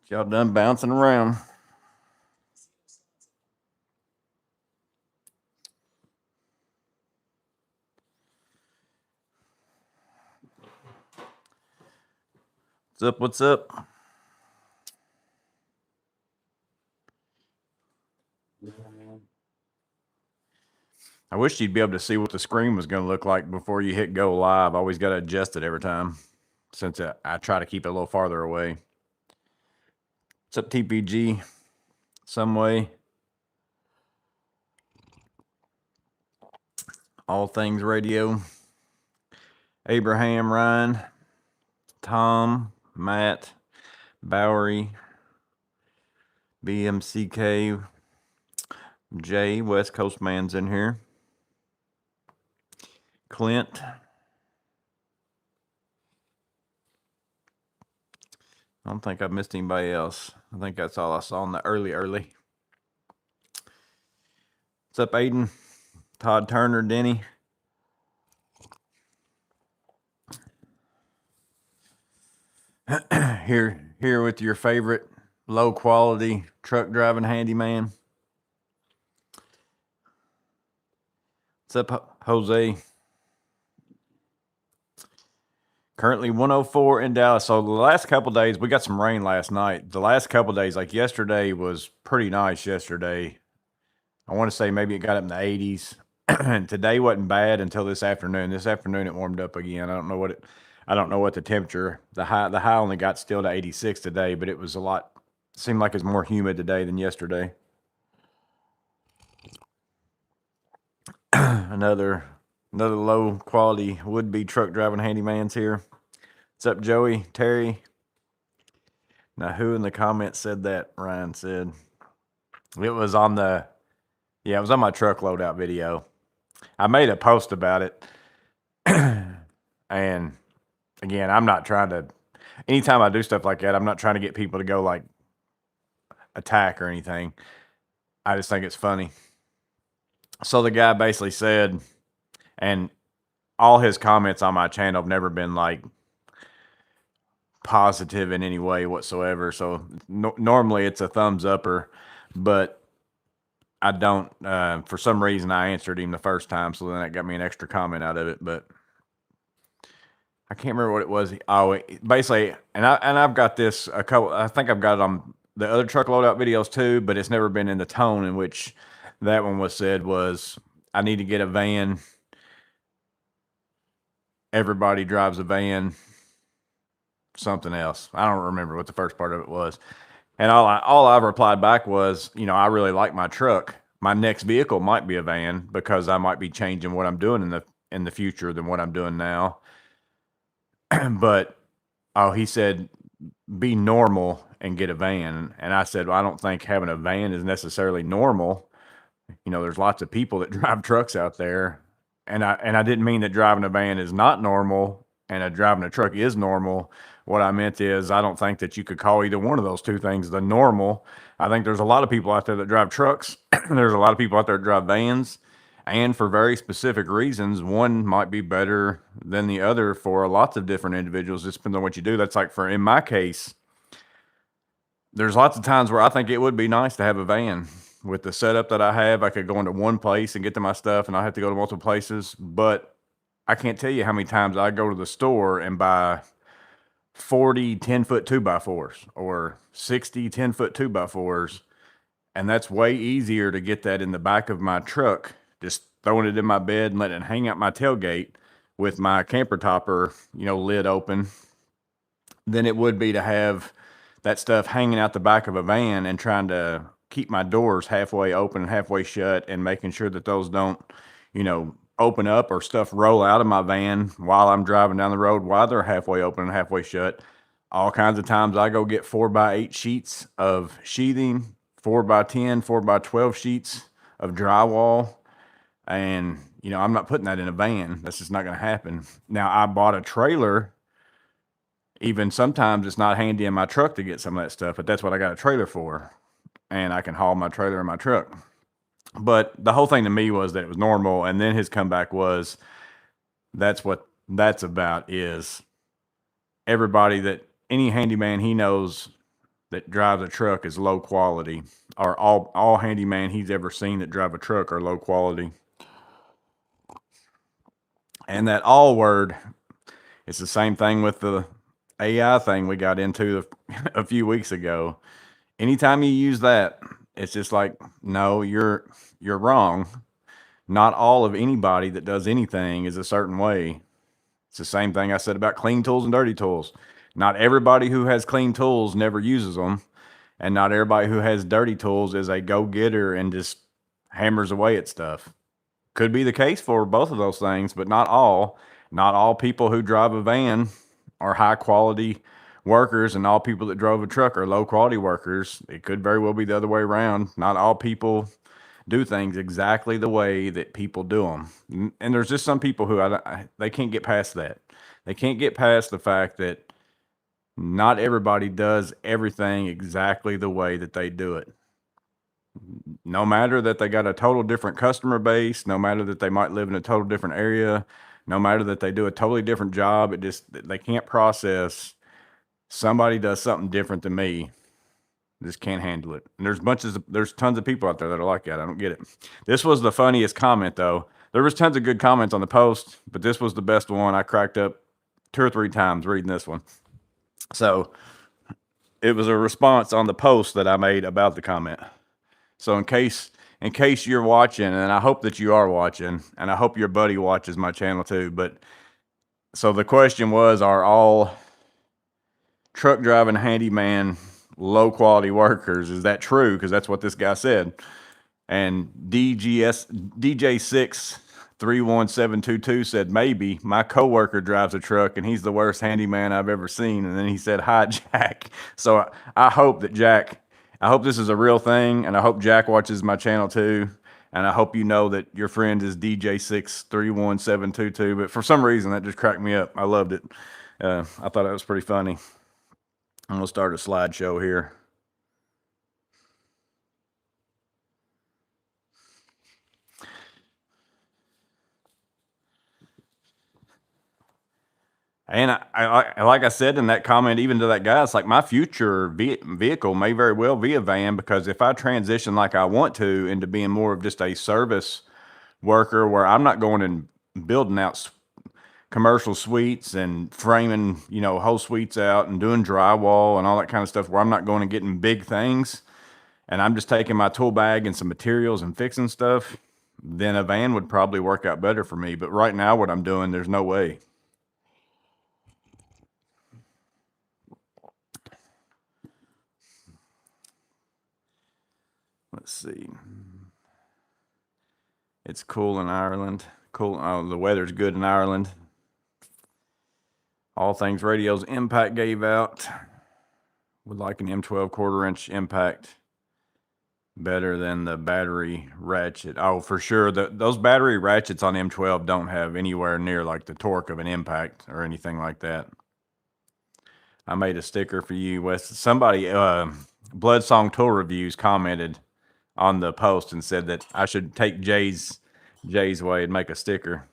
Y'all done bouncing around. What's up? What's up? I wish you'd be able to see what the screen was going to look like before you hit go live. I always got to adjust it every time since I try to keep it a little farther away. What's up, TPG? Some way. All things radio. Abraham, Ryan, Tom, Matt, Bowery, BMCK, Jay, West Coast man's in here. Clint. I don't think I missed anybody else. I think that's all I saw in the early. What's up, Aiden? Todd Turner, Denny. Here with your favorite low quality truck driving handyman. What's up, Jose? Currently 104 in Dallas. So the last couple days, we got some rain last night. The last couple days, like yesterday was pretty nice yesterday. I want to say maybe it got up in the 80s. And today wasn't bad until this afternoon. This afternoon it warmed up again. I don't know what the temperature, the high only got still to 86 today, but it was seemed like it's more humid today than yesterday. Another low quality would-be truck driving handyman's here. What's up, Joey? Terry? Now, who in the comments said that? Ryan said. It was on my truck loadout video. I made a post about it. And again, I'm not trying to, anytime I do stuff like that, I'm not trying to get people to go like attack or anything. I just think it's funny. So the guy basically said, and all his comments on my channel have never been like positive in any way whatsoever. So normally it's a thumbs upper, but I don't, for some reason I answered him the first time. So then that got me an extra comment out of it, but I can't remember what it was. Oh, basically, and I've got this I think I've got it on the other truck loadout videos too, but it's never been in the tone in which that one was said was, I need to get a van. Everybody drives a van. Something else. I don't remember what the first part of it was. And all I've replied back was, I really like my truck. My next vehicle might be a van because I might be changing what I'm doing in the future than what I'm doing now. But he said, be normal and get a van. And I said, well, I don't think having a van is necessarily normal. There's lots of people that drive trucks out there. And I didn't mean that driving a van is not normal and driving a truck is normal. What I meant is I don't think that you could call either one of those two things the normal. I think there's a lot of people out there that drive trucks. There's a lot of people out there that drive vans. And for very specific reasons, one might be better than the other for lots of different individuals. It depends on what you do. That's like in my case, there's lots of times where I think it would be nice to have a van. With the setup that I have, I could go into one place and get to my stuff and I have to go to multiple places. But I can't tell you how many times I go to the store and buy 40 10-foot 2x4s or 60 10-foot 2x4s. And that's way easier to get that in the back of my truck, just throwing it in my bed and letting it hang out my tailgate with my camper topper, lid open, than it would be to have that stuff hanging out the back of a van and trying to keep my doors halfway open and halfway shut and making sure that those don't, open up or stuff roll out of my van while I'm driving down the road while they're halfway open and halfway shut. All kinds of times I go get 4x8 sheets of sheathing, 4x10, 4x12 sheets of drywall. And, I'm not putting that in a van. That's just not going to happen. Now, I bought a trailer. Even sometimes it's not handy in my truck to get some of that stuff, but that's what I got a trailer for. And I can haul my trailer in my truck. But the whole thing to me was that it was normal. And then his comeback was, that's what that's about is everybody that any handyman he knows that drives a truck is low quality, or all handyman he's ever seen that drive a truck are low quality. And that all word, it's the same thing with the AI thing we got into a few weeks ago. Anytime you use that, it's just like, no, you're wrong. Not all of anybody that does anything is a certain way. It's the same thing I said about clean tools and dirty tools. Not everybody who has clean tools never uses them, and not everybody who has dirty tools is a go-getter and just hammers away at stuff. Could be the case for both of those things, but not all. Not all people who drive a van are high quality workers, and all people that drove a truck are low quality workers. It could very well be the other way around. Not all people do things exactly the way that people do them. And there's just some people who they can't get past that. They can't get past the fact that not everybody does everything exactly the way that they do it. No matter that they got a total different customer base, no matter that they might live in a total different area, no matter that they do a totally different job, it just, they can't process somebody does something different than me. Just can't handle it. And there's tons of people out there that are like that. I don't get it. This was the funniest comment though. There was tons of good comments on the post, but this was the best one. I cracked up 2 or 3 times reading this one. So it was a response on the post that I made about the comment. So in case you're watching, and I hope that you are watching, and I hope your buddy watches my channel too, but so the question was, are all truck driving handyman low quality workers? Is that true? Because that's what this guy said. And DJ6317222 said, maybe. My coworker drives a truck and he's the worst handyman I've ever seen. And then he said, hi, Jack. So I hope that I hope this is a real thing, and I hope Jack watches my channel too. And I hope you know that your friend is DJ6317222. But for some reason, that just cracked me up. I loved it. I thought it was pretty funny. I'm going to start a slideshow here. And I like I said in that comment, even to that guy, it's like my future vehicle may very well be a van, because if I transition like I want to into being more of just a service worker, where I'm not going and building out commercial suites and framing, whole suites out and doing drywall and all that kind of stuff, where I'm not going and getting big things, and I'm just taking my tool bag and some materials and fixing stuff, then a van would probably work out better for me. But right now, what I'm doing, there's no way. Let's see. It's cool in Ireland. Cool. Oh, the weather's good in Ireland. All Things Radio's impact gave out. Would like an M12 quarter-inch impact better than the battery ratchet. Oh, for sure. Those battery ratchets on M12 don't have anywhere near like the torque of an impact or anything like that. I made a sticker for you, Wes. Somebody, Blood Song Tool Reviews, commented on the post and said that I should take Jay's way and make a sticker.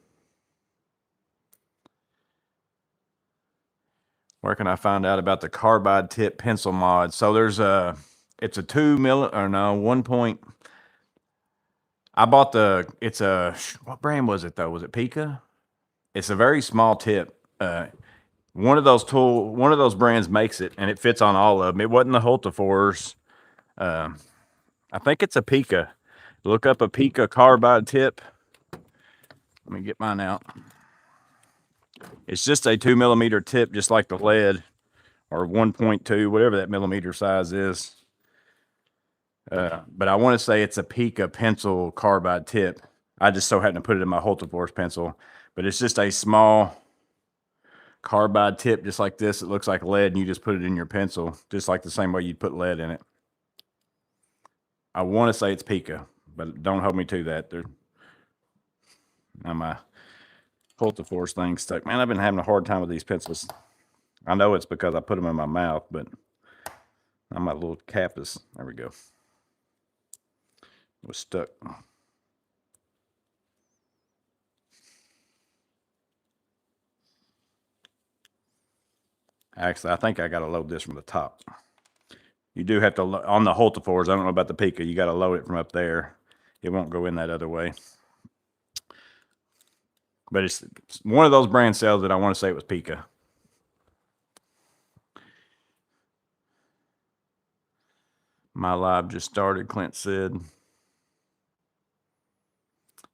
Where can I find out about the carbide tip pencil mod? So there's it's a 2 mil, or no, 1 point. I bought what brand was it though? Was it Pika? It's a very small tip. One of those brands makes it, and it fits on all of them. It wasn't the Hultafors. I think it's a Pika. Look up a Pika carbide tip. Let me get mine out. It's just a 2 millimeter tip, just like the lead, or 1.2, whatever that millimeter size is. But I want to say it's a Pika pencil carbide tip. I just so happen to put it in my Hultafors pencil, but it's just a small carbide tip, just like this. It looks like lead, and you just put it in your pencil, just like the same way you'd put lead in it. I want to say it's Pika, but don't hold me to that. Now my Hultafors thing stuck. Man, I've been having a hard time with these pencils. I know it's because I put them in my mouth, but my little cap is, there we go. It was stuck. Actually, I think I got to load this from the top. You do have to, on the Holtefors, I don't know about the Pika, you got to load it from up there. It won't go in that other way. But it's one of those brand sales that I want to say it was Pika. My live just started, Clint said.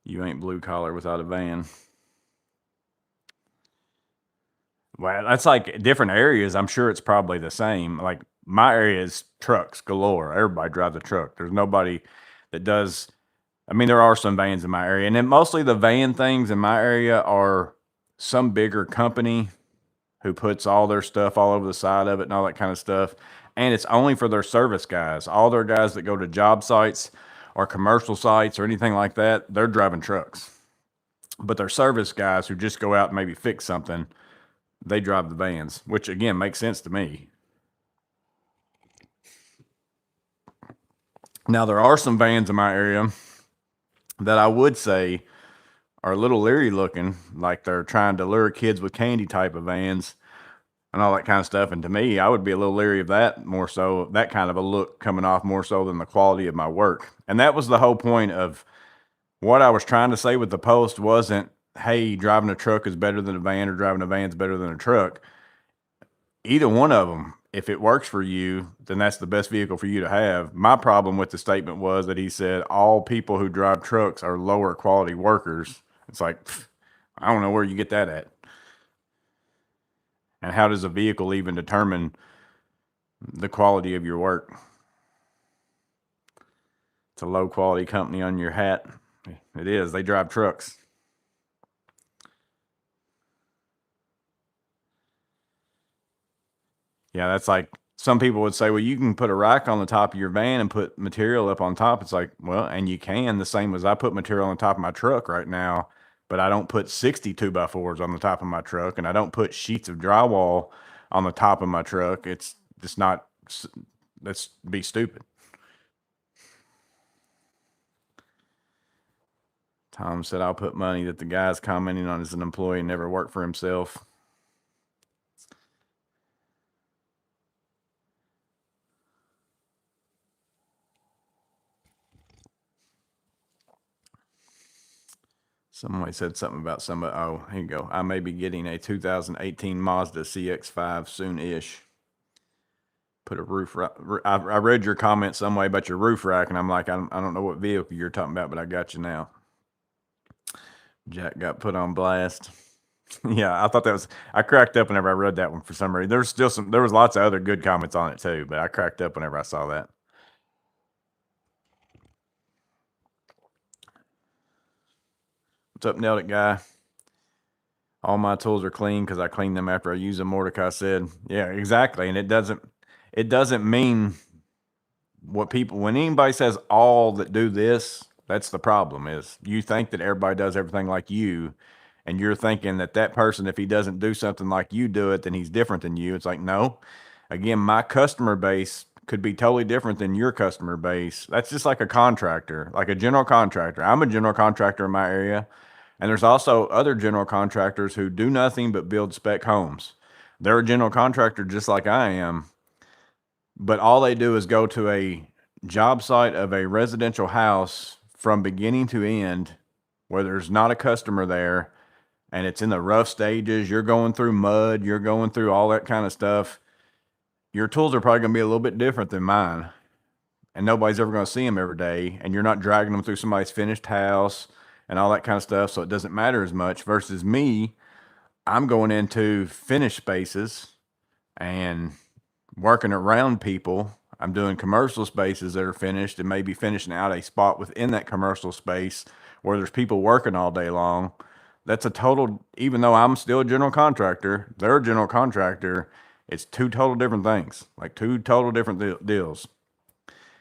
You ain't blue collar without a van. Well, that's like different areas. I'm sure it's probably the same. Like my area is trucks galore. Everybody drives a truck. There's nobody that does. I mean, there are some vans in my area, and then mostly the van things in my area are some bigger company who puts all their stuff all over the side of it and all that kind of stuff. And it's only for their service guys. All their guys that go to job sites or commercial sites or anything like that, they're driving trucks. But their service guys who just go out and maybe fix something, they drive the vans, which again makes sense to me. Now, there are some vans in my area that I would say are a little leery looking, like they're trying to lure kids with candy type of vans and all that kind of stuff. And to me, I would be a little leery of that more so, that kind of a look coming off more so than the quality of my work. And that was the whole point of what I was trying to say with the post wasn't, hey, driving a truck is better than a van or driving a van is better than a truck. Either one of them, if it works for you, then that's the best vehicle for you to have. My problem with the statement was that he said all people who drive trucks are lower quality workers. It's like, I don't know where you get that at. And how does a vehicle even determine the quality of your work? It's a low quality company on your hat. It is. They drive trucks. Yeah, that's like some people would say, well, you can put a rack on the top of your van and put material up on top. It's like, well, and you can, the same as I put material on top of my truck right now, but I don't put 60 2x4s on the top of my truck, and I don't put sheets of drywall on the top of my truck. It's just not, let's be stupid. Tom said, I'll put money that the guy's commenting on as an employee and never worked for himself. Somebody said something about somebody. Oh, here you go. I may be getting a 2018 Mazda CX-5 soon-ish. Put a roof rack. I read your comment some way about your roof rack, and I'm like, I don't know what vehicle you're talking about, but I got you now. Jack got put on blast. Yeah, I thought that was. I cracked up whenever I read that one for some reason. There's still some. There was lots of other good comments on it too, but I cracked up whenever I saw that. What's up, Nailed It guy? All my tools are clean because I clean them after I use them. Mordecai said, "Yeah, exactly." And it doesn't mean what people, when anybody says all that do this, that's the problem. Is you think that everybody does everything like you, and you're thinking that that person, if he doesn't do something like you do it, then he's different than you. It's like, no. Again, my customer base could be totally different than your customer base. That's just like a contractor, like a general contractor. I'm a general contractor in my area, and there's also other general contractors who do nothing but build spec homes. They're a general contractor just like I am, but all they do is go to a job site of a residential house from beginning to end where there's not a customer there and it's in the rough stages. You're going through mud, you're going through all that kind of stuff. Your tools are probably going to be a little bit different than mine, and nobody's ever going to see them every day. And you're not dragging them through somebody's finished house and all that kind of stuff. So it doesn't matter as much versus me. I'm going into finished spaces and working around people. I'm doing commercial spaces that are finished and maybe finishing out a spot within that commercial space where there's people working all day long. That's a total, even though I'm still a general contractor, they're a general contractor. It's two total different things, like two total different deals.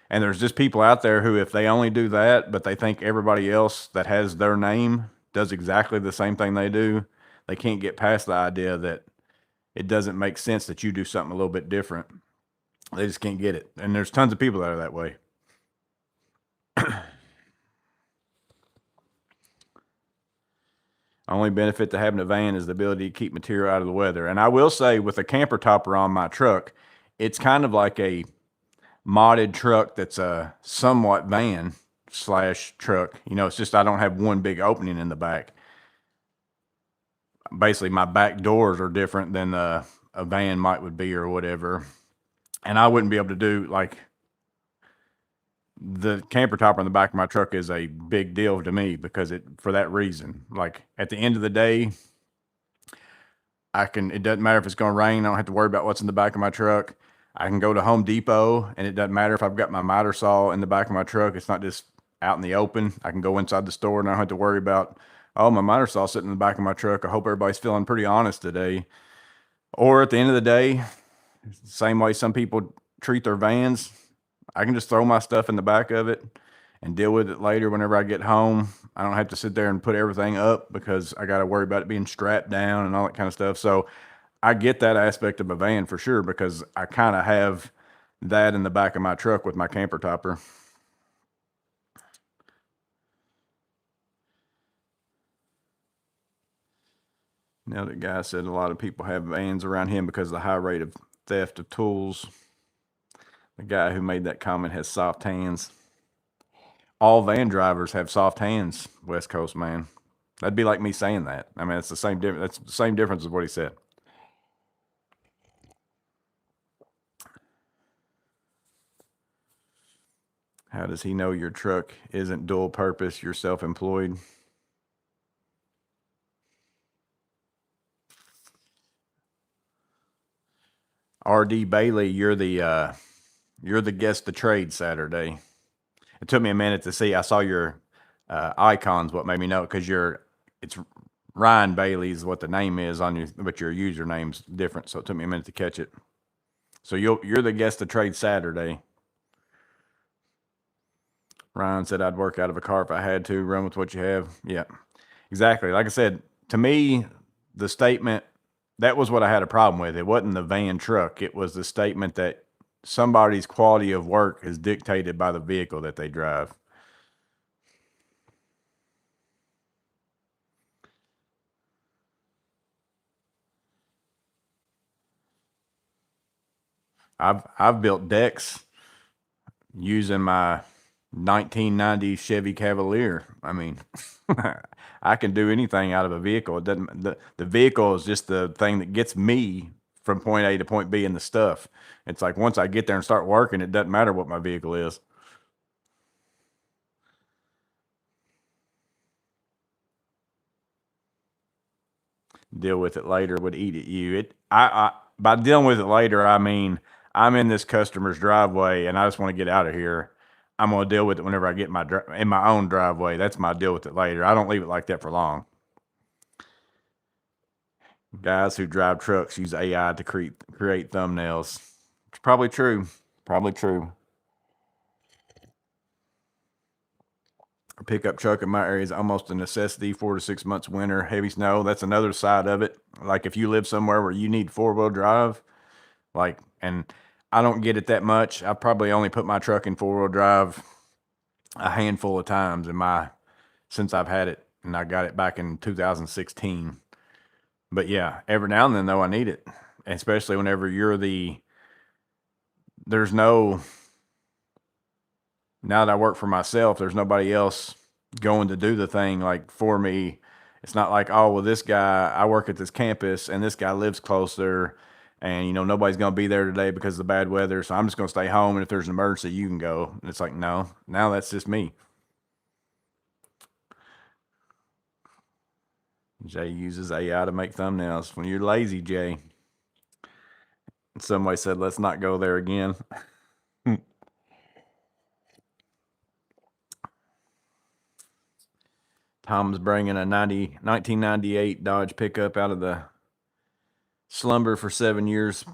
And there's just people out there who, if they only do that, but they think everybody else that has their name does exactly the same thing they do, they can't get past the idea that it doesn't make sense that you do something a little bit different. They just can't get it. And there's tons of people that are that way. Only benefit to having a van is the ability to keep material out of the weather. And I will say, with a camper topper on my truck, it's kind of like a modded truck that's a somewhat van slash truck. You know, it's just I don't have one big opening in the back. Basically, my back doors are different than a van might would be or whatever. And I wouldn't be able to do like the camper topper on the back of my truck is a big deal to me because for that reason. Like at the end of the day, it doesn't matter if it's going to rain. I don't have to worry about what's in the back of my truck. I can go to Home Depot and it doesn't matter if I've got my miter saw in the back of my truck. It's not just out in the open. I can go inside the store and I don't have to worry about, oh, my miter saw sitting in the back of my truck. I hope everybody's feeling pretty honest today. Or at the end of the day, same way some people treat their vans, I can just throw my stuff in the back of it and deal with it later whenever I get home. I don't have to sit there and put everything up because I got to worry about it being strapped down and all that kind of stuff. So I get that aspect of a van for sure because I kind of have that in the back of my truck with my camper topper. Now, the guy said a lot of people have vans around him because of the high rate of theft of tools. The guy who made that comment has soft hands. All van drivers have soft hands, West Coast man. That'd be like me saying that. I mean, it's the same difference. That's the same difference as what he said. How does he know your truck isn't dual purpose? You're self-employed. RD Bailey, you're the guest of trade Saturday. It took me a minute to see. I saw your icons. What made me know because it's Ryan Bailey is what the name is on you, but your username's different. So it took me a minute to catch it. So you're the guest of trade Saturday. Ryan said I'd work out of a car if I had to. Run with what you have. Yeah, exactly. Like I said, to me, the statement that was what I had a problem with. It wasn't the van truck. It was the statement that somebody's quality of work is dictated by the vehicle that they drive. I've built decks using my 1990 Chevy Cavalier. I mean, I can do anything out of a vehicle. It doesn't the vehicle is just the thing that gets me from point A to point B in the stuff. It's like once I get there and start working, it doesn't matter what my vehicle is. Deal with it later would eat at you. I by dealing with it later, I mean I'm in this customer's driveway and I just want to get out of here. I'm gonna deal with it whenever I get in my own driveway. That's my deal with it later. I don't leave it like that for long. Guys who drive trucks use AI to create thumbnails. It's probably true. Probably true. A pickup truck in my area is almost a necessity. 4 to 6 months winter, heavy snow. That's another side of it. Like if you live somewhere where you need 4-wheel drive, like, and I don't get it that much. I probably only put my truck in 4-wheel drive a handful of times since I've had it, and I got it back in 2016. But yeah, every now and then though I need it, especially whenever there's no now that I work for myself, there's nobody else going to do the thing like for me. It's not like, oh, well, this guy, I work at this campus and this guy lives closer and, nobody's going to be there today because of the bad weather. So I'm just going to stay home. And if there's an emergency, you can go. And it's like, no, now that's just me. Jay uses AI to make thumbnails. When you're lazy, Jay. Somebody said, let's not go there again. Tom's bringing a 1998 Dodge pickup out of the slumber for 7 years.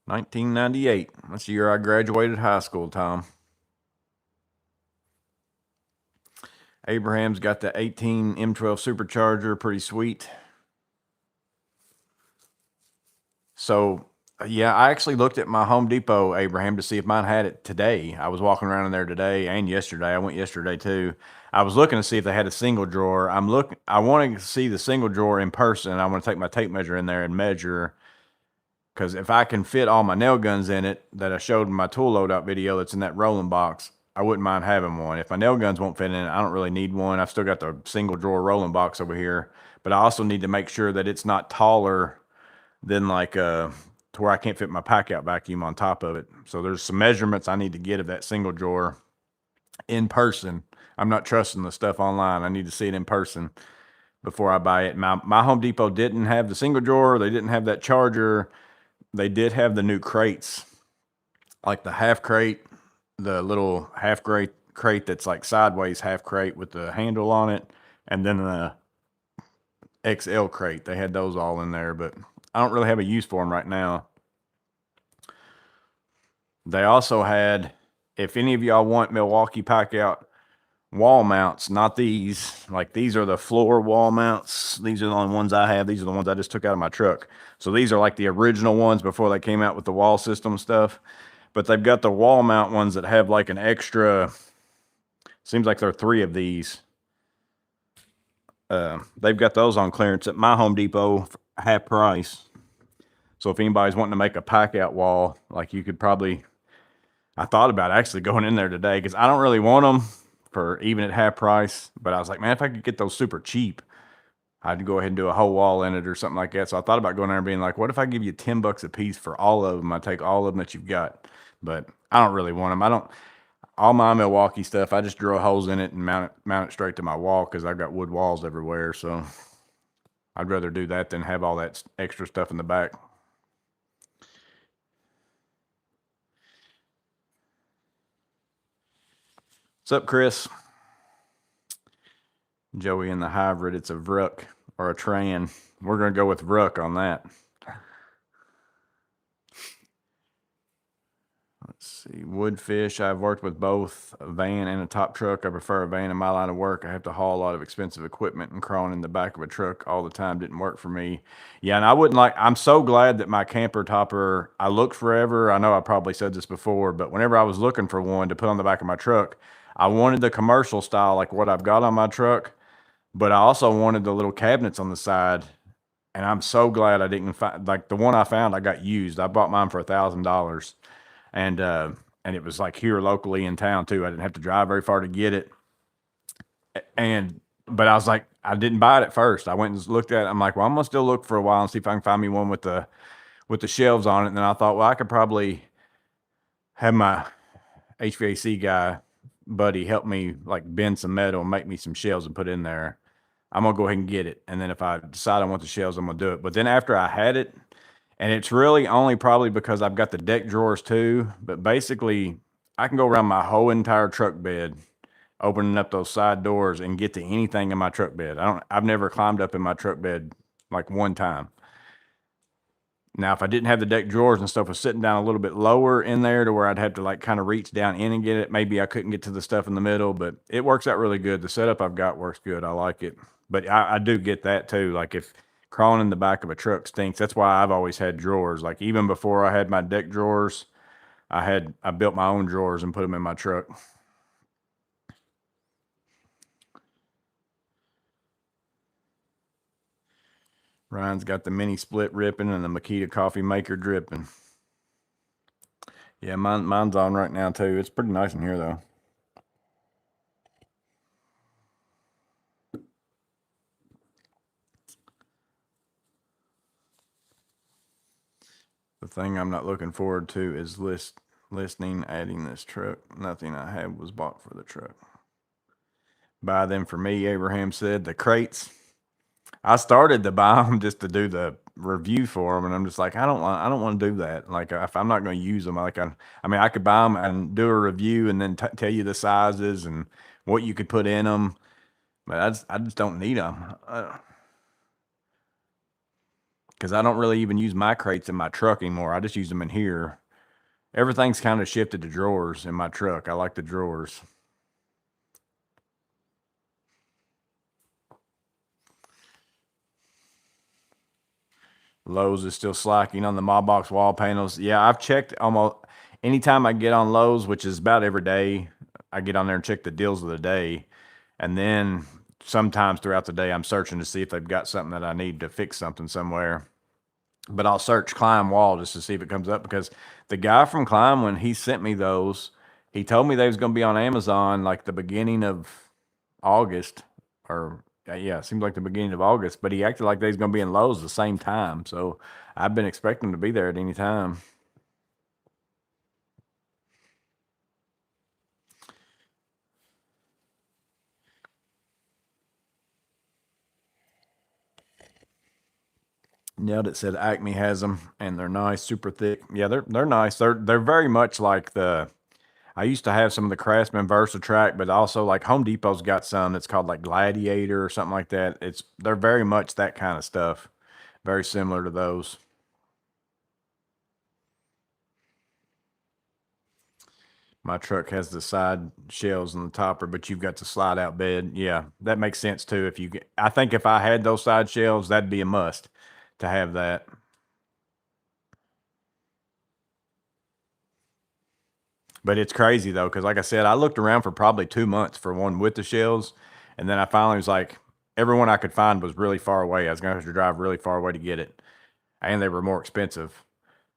1998. That's the year I graduated high school, Tom. Abraham's got the 18 M12 supercharger. Pretty sweet. So Yeah, I actually looked at my Home Depot, Abraham, to see if mine had it today. I was walking around in there today and yesterday. I went yesterday too. I was looking to see if they had a single drawer. I want to see the single drawer in person. I want to take my tape measure in there and measure, because if I can fit all my nail guns in it that I showed in my tool loadout video that's in that rolling box, I wouldn't mind having one. If my nail guns won't fit in it, I don't really need one. I've still got the single drawer rolling box over here, but I also need to make sure that it's not taller than like to where I can't fit my pack out vacuum on top of it. So there's some measurements I need to get of that single drawer in person. I'm not trusting the stuff online. I need to see it in person before I buy it. My Home Depot didn't have the single drawer. They didn't have that charger. They did have the new crates, like the half crate, the little half crate that's like sideways half crate with the handle on it, and then the XL crate. They had those all in there, but I don't really have a use for them right now. They also had, if any of y'all want Milwaukee pack out wall mounts, not these, like these are the floor wall mounts. These are the only ones I have. These are the ones I just took out of my truck. So these are like the original ones before they came out with the wall system stuff. But they've got the wall mount ones that have like an extra, seems like there are 3 of these. They've got those on clearance at my Home Depot for half price. So if anybody's wanting to make a pack out wall, like you could probably, I thought about actually going in there today because I don't really want them for even at half price. But I was like, man, if I could get those super cheap, I'd go ahead and do a whole wall in it or something like that. So I thought about going there and being like, what if I give you $10 a piece for all of them? I take all of them that you've got, but I don't really want them. I don't, all my Milwaukee stuff, I just drill holes in it and mount it straight to my wall because I've got wood walls everywhere. So I'd rather do that than have all that extra stuff in the back. What's up, Chris? Joey in the hybrid, it's a Vrook or a Tran. We're going to go with Vrook on that. Let's see, Woodfish. I've worked with both a van and a top truck. I prefer a van in my line of work. I have to haul a lot of expensive equipment, and crawling in the back of a truck all the time didn't work for me. Yeah, and I wouldn't like, I'm so glad that my camper topper, I looked forever. I know I probably said this before, but whenever I was looking for one to put on the back of my truck, I wanted the commercial style, like what I've got on my truck, but I also wanted the little cabinets on the side. And I'm so glad I didn't find, like the one I found, I got used. I bought mine for $1,000, and it was like here locally in town too. I didn't have to drive very far to get it. And but I was like, I didn't buy it at first. I went and looked at it. I'm like, well, I'm gonna still look for a while and see if I can find me one with the shelves on it. And then I thought, well, I could probably have my HVAC guy buddy help me like bend some metal and make me some shelves and put in there. I'm gonna go ahead and get it. And then if I decide I want the shelves, I'm gonna do it. But then after I had it, and it's really only probably because I've got the deck drawers too, but basically I can go around my whole entire truck bed, opening up those side doors and get to anything in my truck bed. I've never climbed up in my truck bed like one time. Now, if I didn't have the deck drawers and stuff was sitting down a little bit lower in there to where I'd have to like kind of reach down in and get it, maybe I couldn't get to the stuff in the middle, but it works out really good. The setup I've got works good. I like it. But I do get that too. Like if crawling in the back of a truck stinks, that's why I've always had drawers. Like even before I had my deck drawers, I built my own drawers and put them in my truck. Ryan's got the mini split ripping and the Makita coffee maker dripping. Yeah, mine's on right now too. It's pretty nice in here though. The thing I'm not looking forward to is listening, adding this truck. Nothing I have was bought for the truck. Buy them for me, Abraham said. The crates, I started to buy them just to do the review for them, and I'm just like, I don't want to do that. Like if I'm not going to use them, I mean, I could buy them and do a review and then tell you the sizes and what you could put in them, but I just don't need them. Because I don't really even use my crates in my truck anymore. I just use them in here. Everything's kind of shifted to drawers in my truck. I like the drawers. Lowe's is still slacking on the mob box wall panels. Yeah, I've checked almost anytime I get on Lowe's, which is about every day. I get on there and check the deals of the day. And then sometimes throughout the day, I'm searching to see if they've got something that I need to fix something somewhere. But I'll search Climb Wall just to see if it comes up because the guy from Climb, when he sent me those, he told me they was going to be on Amazon like the beginning of August or yeah, it seems like the beginning of August, but he acted like they was going to be in Lowe's the same time. So I've been expecting them to be there at any time. Nailed it. Said Acme has them, and they're nice, super thick. Yeah, they're nice. They're very much like the. I used to have some of the Craftsman VersaTrack, but also like Home Depot's got some that's called like Gladiator or something like that. They're very much that kind of stuff. Very similar to those. My truck has the side shelves and the topper, but you've got the slide out bed. Yeah, that makes sense too. If you get, I think if I had those side shelves, that'd be a must to have that. But it's crazy though, because like I said, I looked around for probably 2 months for one with the shelves, and then I finally was like, everyone I could find was really far away. I was going to have to drive really far away to get it, and they were more expensive.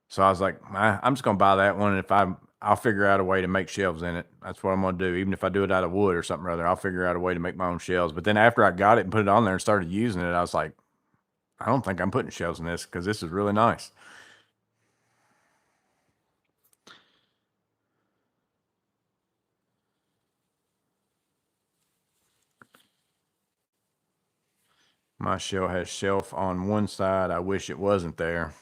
So I was like, I'm just going to buy that one, and I'll figure out a way to make shelves in it. That's what I'm going to do. Even if I do it out of wood or something or other, I'll figure out a way to make my own shelves. But then after I got it and put it on there and started using it, I was like, I don't think I'm putting shelves in this because this is really nice. My shelf has shelf on one side. I wish it wasn't there.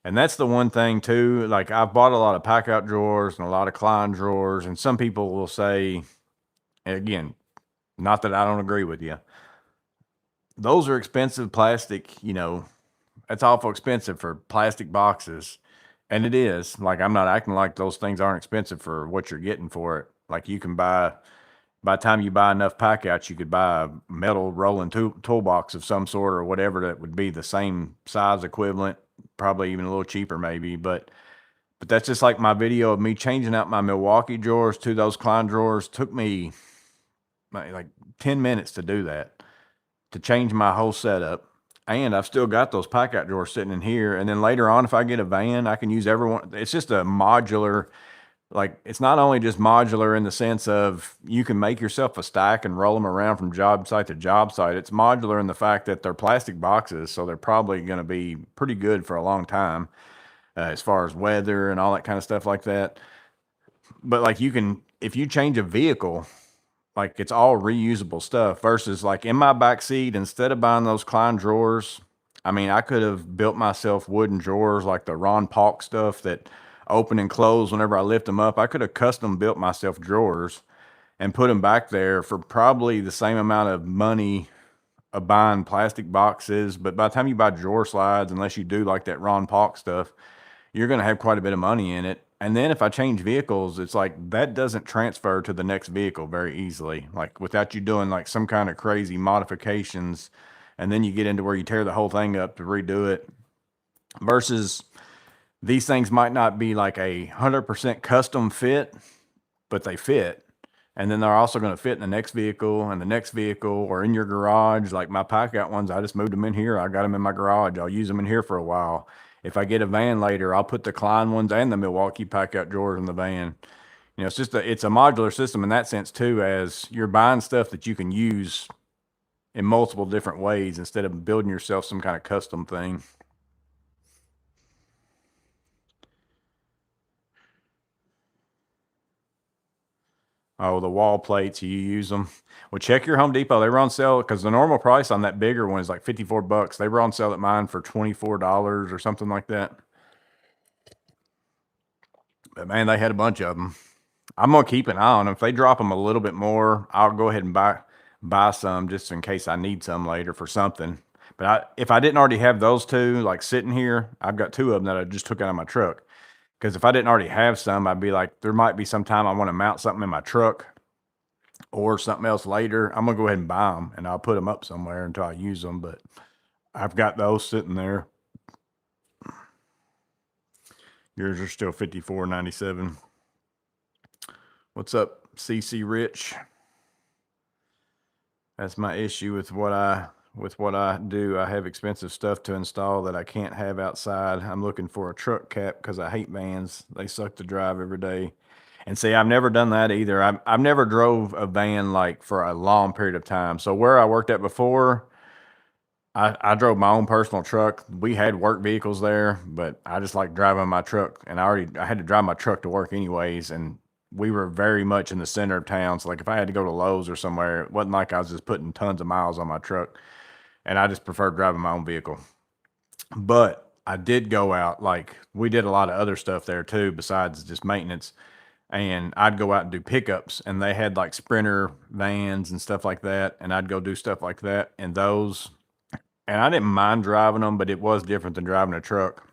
And that's the one thing too. Like I've bought a lot of pack out drawers and a lot of Klein drawers, and some people will say, and again, not that I don't agree with you, those are expensive plastic, that's awful expensive for plastic boxes. And it is. Like I'm not acting like those things aren't expensive for what you're getting for it. Like you can buy by the time you buy enough pack outs, you could buy a metal rolling toolbox of some sort or whatever that would be the same size equivalent, probably even a little cheaper maybe. But that's just like my video of me changing out my Milwaukee drawers to those Klein drawers. Took me like 10 minutes to do that, to change my whole setup. And I've still got those pack out drawers sitting in here. And then later on, if I get a van, I can use everyone. It's just a modular, like it's not only just modular in the sense of you can make yourself a stack and roll them around from job site to job site. It's modular in the fact that they're plastic boxes. So they're probably going to be pretty good for a long time. As far as weather and all that kind of stuff like that. But like you can, if you change a vehicle, like it's all reusable stuff versus like in my back seat, instead of buying those Klein drawers, I mean, I could have built myself wooden drawers like the Ron Palk stuff that open and close whenever I lift them up. I could have custom built myself drawers and put them back there for probably the same amount of money of buying plastic boxes. But by the time you buy drawer slides, unless you do like that Ron Palk stuff, you're going to have quite a bit of money in it. And then if I change vehicles, it's like that doesn't transfer to the next vehicle very easily, like without you doing like some kind of crazy modifications. And then you get into where you tear the whole thing up to redo it versus these things might not be like 100% custom fit, but they fit. And then they're also going to fit in the next vehicle and the next vehicle or in your garage. Like my pack out ones, I just moved them in here. I got them in my garage. I'll use them in here for a while. If I get a van later, I'll put the Klein ones and the Milwaukee pack out drawers in the van. It's a modular system in that sense too, as you're buying stuff that you can use in multiple different ways instead of building yourself some kind of custom thing. Oh, the wall plates, you use them. Well, check your Home Depot. They were on sale because the normal price on that bigger one is like 54 bucks. They were on sale at mine for $24 or something like that. But man, they had a bunch of them. I'm gonna keep an eye on them. If they drop them a little bit more, I'll go ahead and buy some just in case I need some later for something. But if I didn't already have those two like sitting here, I've got two of them that I just took out of my truck. Because if I didn't already have some, I'd be like, there might be some time I want to mount something in my truck or something else later, I'm gonna go ahead and buy them and I'll put them up somewhere until I use them. But I've got those sitting there. Yours are still 54.97. What's up, CC Rich? That's my issue with what I do. I have expensive stuff to install that I can't have outside. I'm looking for a truck cap because I hate vans. They suck to drive every day. And see, I've never done that either. I've never drove a van like for a long period of time. So where I worked at before, I drove my own personal truck. We had work vehicles there, but I just like driving my truck. And I had to drive my truck to work anyways. And we were very much in the center of town. So like if I had to go to Lowe's or somewhere, it wasn't like I was just putting tons of miles on my truck. And I just preferred driving my own vehicle. But I did go out, like we did a lot of other stuff there too, besides just maintenance. And I'd go out and do pickups, and they had like Sprinter vans and stuff like that. And I'd go do stuff like that. And those, and I didn't mind driving them, but it was different than driving a truck.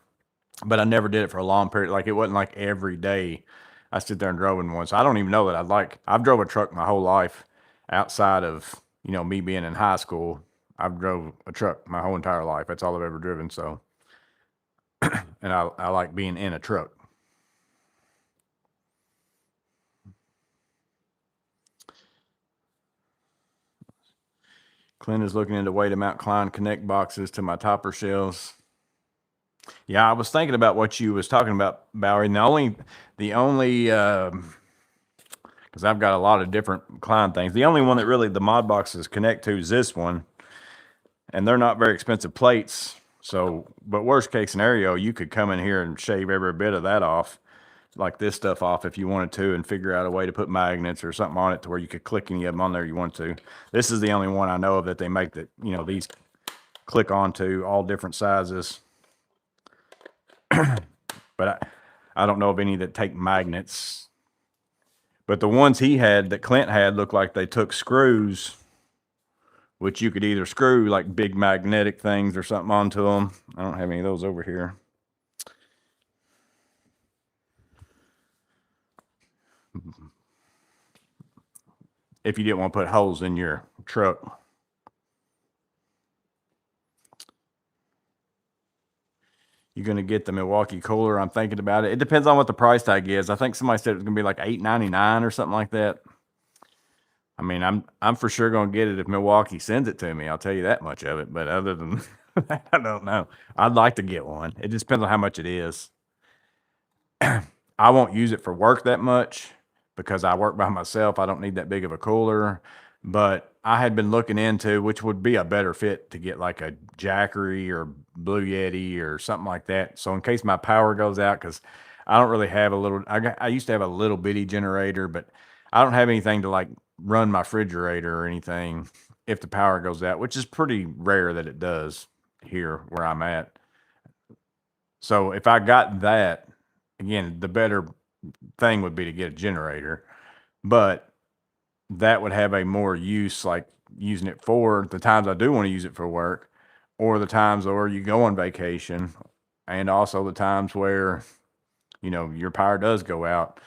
But I never did it for a long period. Like it wasn't like every day I sit there and drove in one. So I don't even know that I've drove a truck my whole life outside of, me being in high school. I've drove a truck my whole entire life. That's all I've ever driven. So, and I like being in a truck. Clint is looking into way to mount Klein Connect boxes to my topper shelves. Yeah, I was thinking about what you was talking about, Bowery. And the only, because I've got a lot of different Klein things. The only one that really the mod boxes connect to is this one, and they're not very expensive plates. So, but worst case scenario, you could come in here and shave every bit of that off, like this stuff off if you wanted to, and figure out a way to put magnets or something on it to where you could click any of them on there you want to. This is the only one I know of that they make that, these click onto, all different sizes. But I don't know of any that take magnets. But the ones he had that Clint had looked like they took screws, which you could either screw like big magnetic things or something onto them. I don't have any of those over here. If you didn't want to put holes in your truck. You're going to get the Milwaukee cooler. I'm thinking about it. It depends on what the price tag is. I think somebody said it was going to be like $8.99 or something like that. I mean, I'm for sure going to get it if Milwaukee sends it to me. I'll tell you that much of it. But other than that, I don't know. I'd like to get one. It just depends on how much it is. I won't use it for work that much because I work by myself. I don't need that big of a cooler. But I had been looking into which would be a better fit to get like a Jackery or Blue Yeti or something like that. So in case my power goes out, because I don't really have I used to have a little bitty generator, but I don't have anything to like run my refrigerator or anything if the power goes out, which is pretty rare that it does here where I'm at. So if I got that, again, the better thing would be to get a generator, but that would have a more use, like using it for the times I do want to use it for work, or the times where you go on vacation, and also the times where, your power does go out.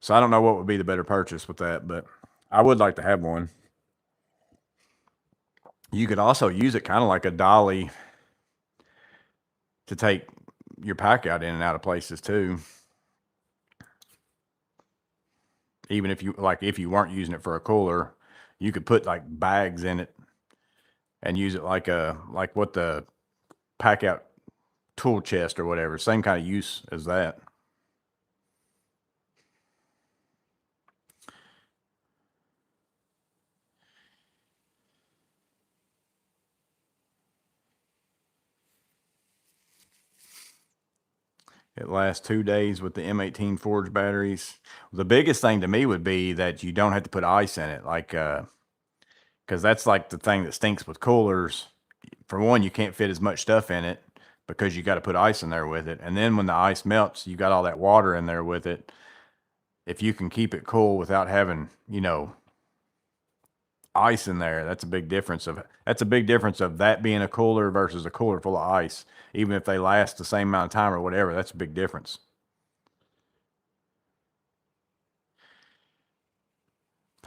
So I don't know what would be the better purchase with that, but I would like to have one. You could also use it kind of like a dolly to take your pack out in and out of places too. Even if you weren't using it for a cooler, you could put like bags in it and use it like what the pack out tool chest or whatever. Same kind of use as that. It lasts 2 days with the M18 Forge batteries. The biggest thing to me would be that you don't have to put ice in it, like because that's like the thing that stinks with coolers. For one, you can't fit as much stuff in it because you got to put ice in there with it, and then when the ice melts, you got all that water in there with it. If you can keep it cool without having, ice in there, that's a big difference of that being a cooler versus a cooler full of ice. Even if they last the same amount of time or whatever, that's a big difference.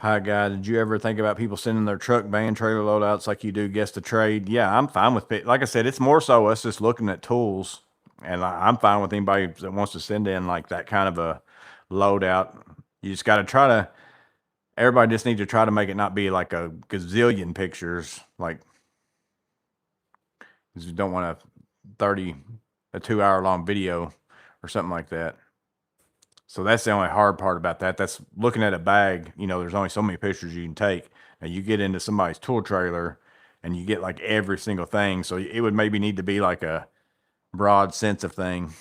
Hi, guy. Did you ever think about people sending their truck, van, trailer loadouts like you do guess to trade? Yeah, I'm fine with it. Like I said, it's more so us just looking at tools, and I'm fine with anybody that wants to send in like that kind of a loadout. You just got to try to. Everybody just needs to try to make it not be like a gazillion pictures. Like, 'cause you don't want a 2 hour long video or something like that. So that's the only hard part about that. That's looking at a bag. There's only so many pictures you can take. And you get into somebody's tool trailer and you get like every single thing. So it would maybe need to be like a broad sense of thing.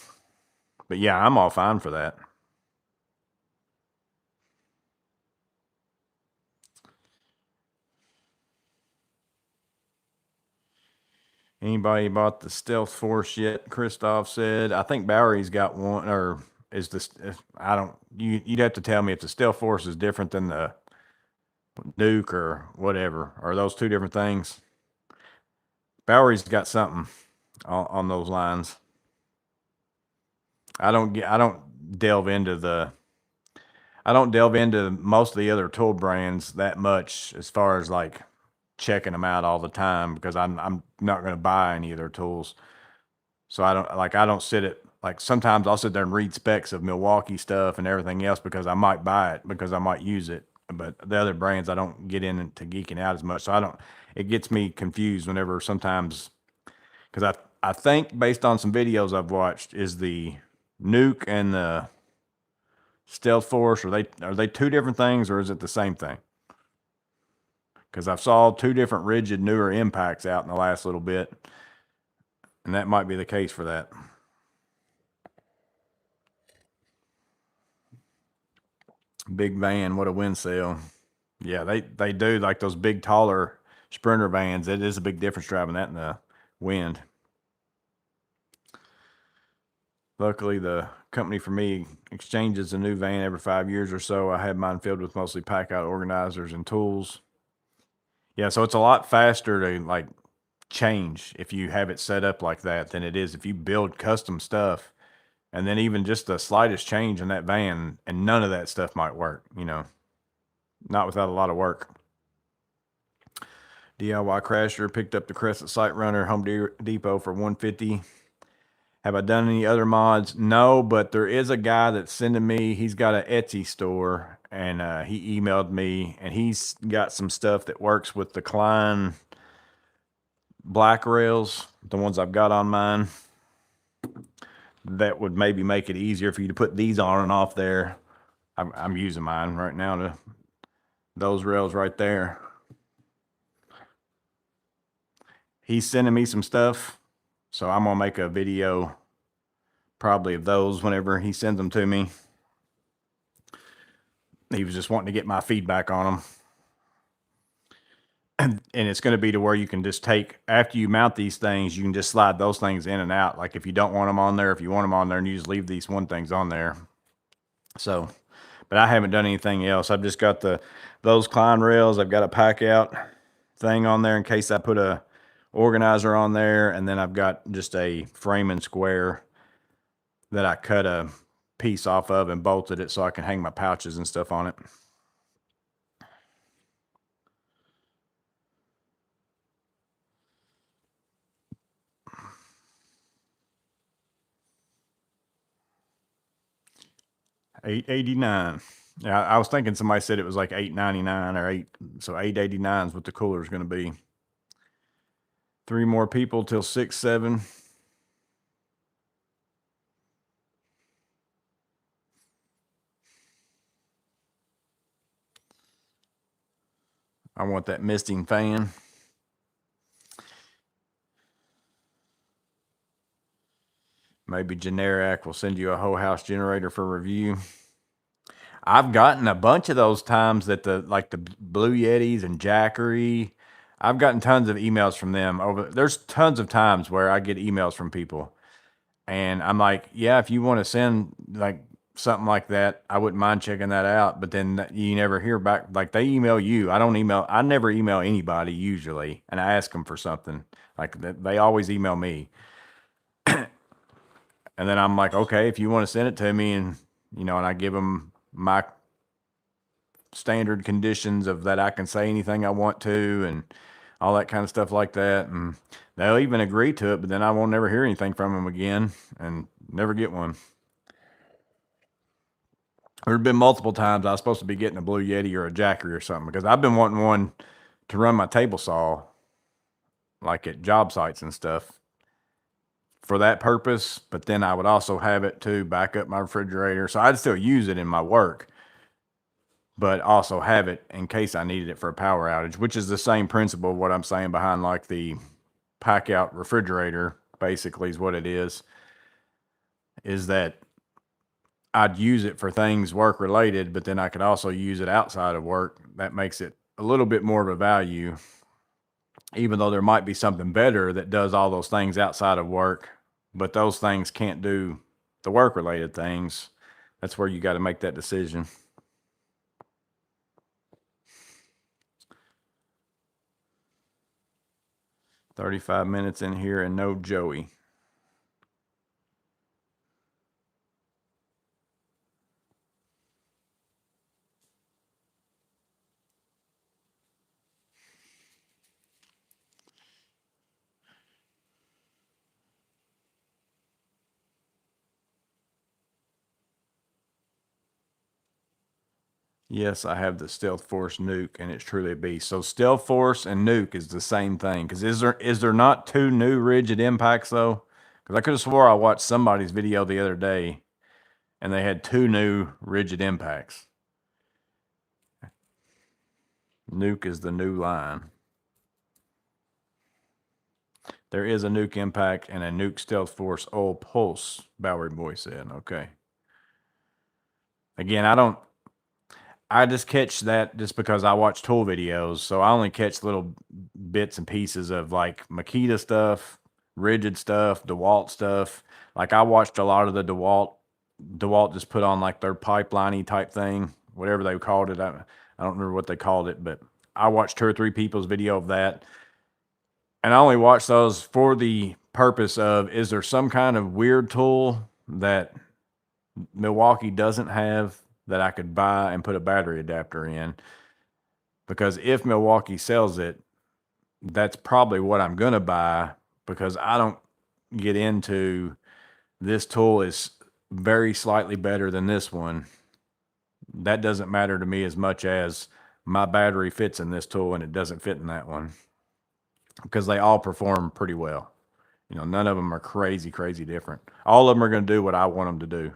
But yeah, I'm all fine for that. Anybody bought the Stealth Force yet? Christoph said. I think Bowery's got one, or is this? I don't. You'd have to tell me if the Stealth Force is different than the Nuke or whatever. Are those two different things? Bowery's got something on those lines. I don't delve into most of the other tool brands that much as far as like checking them out all the time because I'm not going to buy any of their tools. So I don't sit at like sometimes I'll sit there and read specs of Milwaukee stuff and everything else because I might buy it because I might use it. But the other brands I don't get into geeking out as much. So I don't it gets me confused whenever sometimes because I think based on some videos I've watched is the Nuke and the Stealth Force are they two different things or is it the same thing? Because I've saw two different rigid newer impacts out in the last little bit, and that might be the case for that. Big van, what a wind sail. Yeah, they do like those big taller Sprinter vans. It is a big difference driving that in the wind. Luckily, the company for me exchanges a new van every 5 years or so. I had mine filled with mostly pack out organizers and tools. Yeah, so it's a lot faster to like change if you have it set up like that than it is if you build custom stuff and then even just the slightest change in that van and none of that stuff might work, not without a lot of work. DIY Crasher picked up the Crescent Sight Runner Home Depot for 150. Have I done any other mods? No, but there is a guy that's sending me. He's got an Etsy store, and he emailed me, and he's got some stuff that works with the Klein black rails, the ones I've got on mine. That would maybe make it easier for you to put these on and off there. I'm using mine right now to those rails right there. He's sending me some stuff, so I'm gonna make a video probably of those whenever he sends them to me. He was just wanting to get my feedback on them. And it's going to be to where you can just take after you mount these things, you can just slide those things in and out. Like if you don't want them on there, if you want them on there, and you just leave these one things on there. So, but I haven't done anything else. I've just got those Klein rails. I've got a pack out thing on there in case I put a organizer on there, and then I've got just a framing square that I cut a piece off of and bolted it so I can hang my pouches and stuff on it. $889. Yeah, I was thinking somebody said it was like $899 or so $889 is what the cooler is going to be. 3 more people till 6, 7. I want that misting fan. Maybe Generac will send you a whole house generator for review. I've gotten a bunch of those times that the Blue Yetis and Jackery. I've gotten tons of emails from them there's tons of times where I get emails from people and I'm like, yeah, if you want to send like something like that, I wouldn't mind checking that out. But then you never hear back. Like they email you. I never email anybody usually. And I ask them for something like that. They always email me. And then I'm like, okay, if you want to send it to me and I give them my standard conditions of that I can say anything I want to and all that kind of stuff like that. And they'll even agree to it, but then I won't never hear anything from them again and never get one. There have been multiple times I was supposed to be getting a Blue Yeti or a Jackery or something because I've been wanting one to run my table saw, like at job sites and stuff, for that purpose. But then I would also have it to back up my refrigerator. So I'd still use it in my work, but also have it in case I needed it for a power outage, which is the same principle of what I'm saying behind like the pack out refrigerator, basically is what it is that I'd use it for things work related, but then I could also use it outside of work. That makes it a little bit more of a value, even though there might be something better that does all those things outside of work, but those things can't do the work related things. That's where you got to make that decision. 35 minutes in here and no Joey. Yes, I have the Stealth Force Nuke, and it's truly a beast. So Stealth Force and Nuke is the same thing. Because is there not two new rigid impacts though? Because I could have swore I watched somebody's video the other day, and they had two new rigid impacts. Nuke is the new line. There is a Nuke Impact and a Nuke Stealth Force Oil Pulse, Bowery Boy said. Okay. Again, I just catch that just because I watch tool videos. So I only catch little bits and pieces of like Makita stuff, rigid stuff, DeWalt stuff. Like I watched a lot of the DeWalt just put on like their pipeline-y type thing, whatever they called it. I don't remember what they called it, but I watched 2 or 3 people's video of that. And I only watch those for the purpose of, is there some kind of weird tool that Milwaukee doesn't have that I could buy and put a battery adapter in? Because if Milwaukee sells it, that's probably what I'm going to buy, because I don't get into this tool is very slightly better than this one. That doesn't matter to me as much as my battery fits in this tool and it doesn't fit in that one, because they all perform pretty well. You know, none of them are crazy different. All of them are going to do what I want them to do.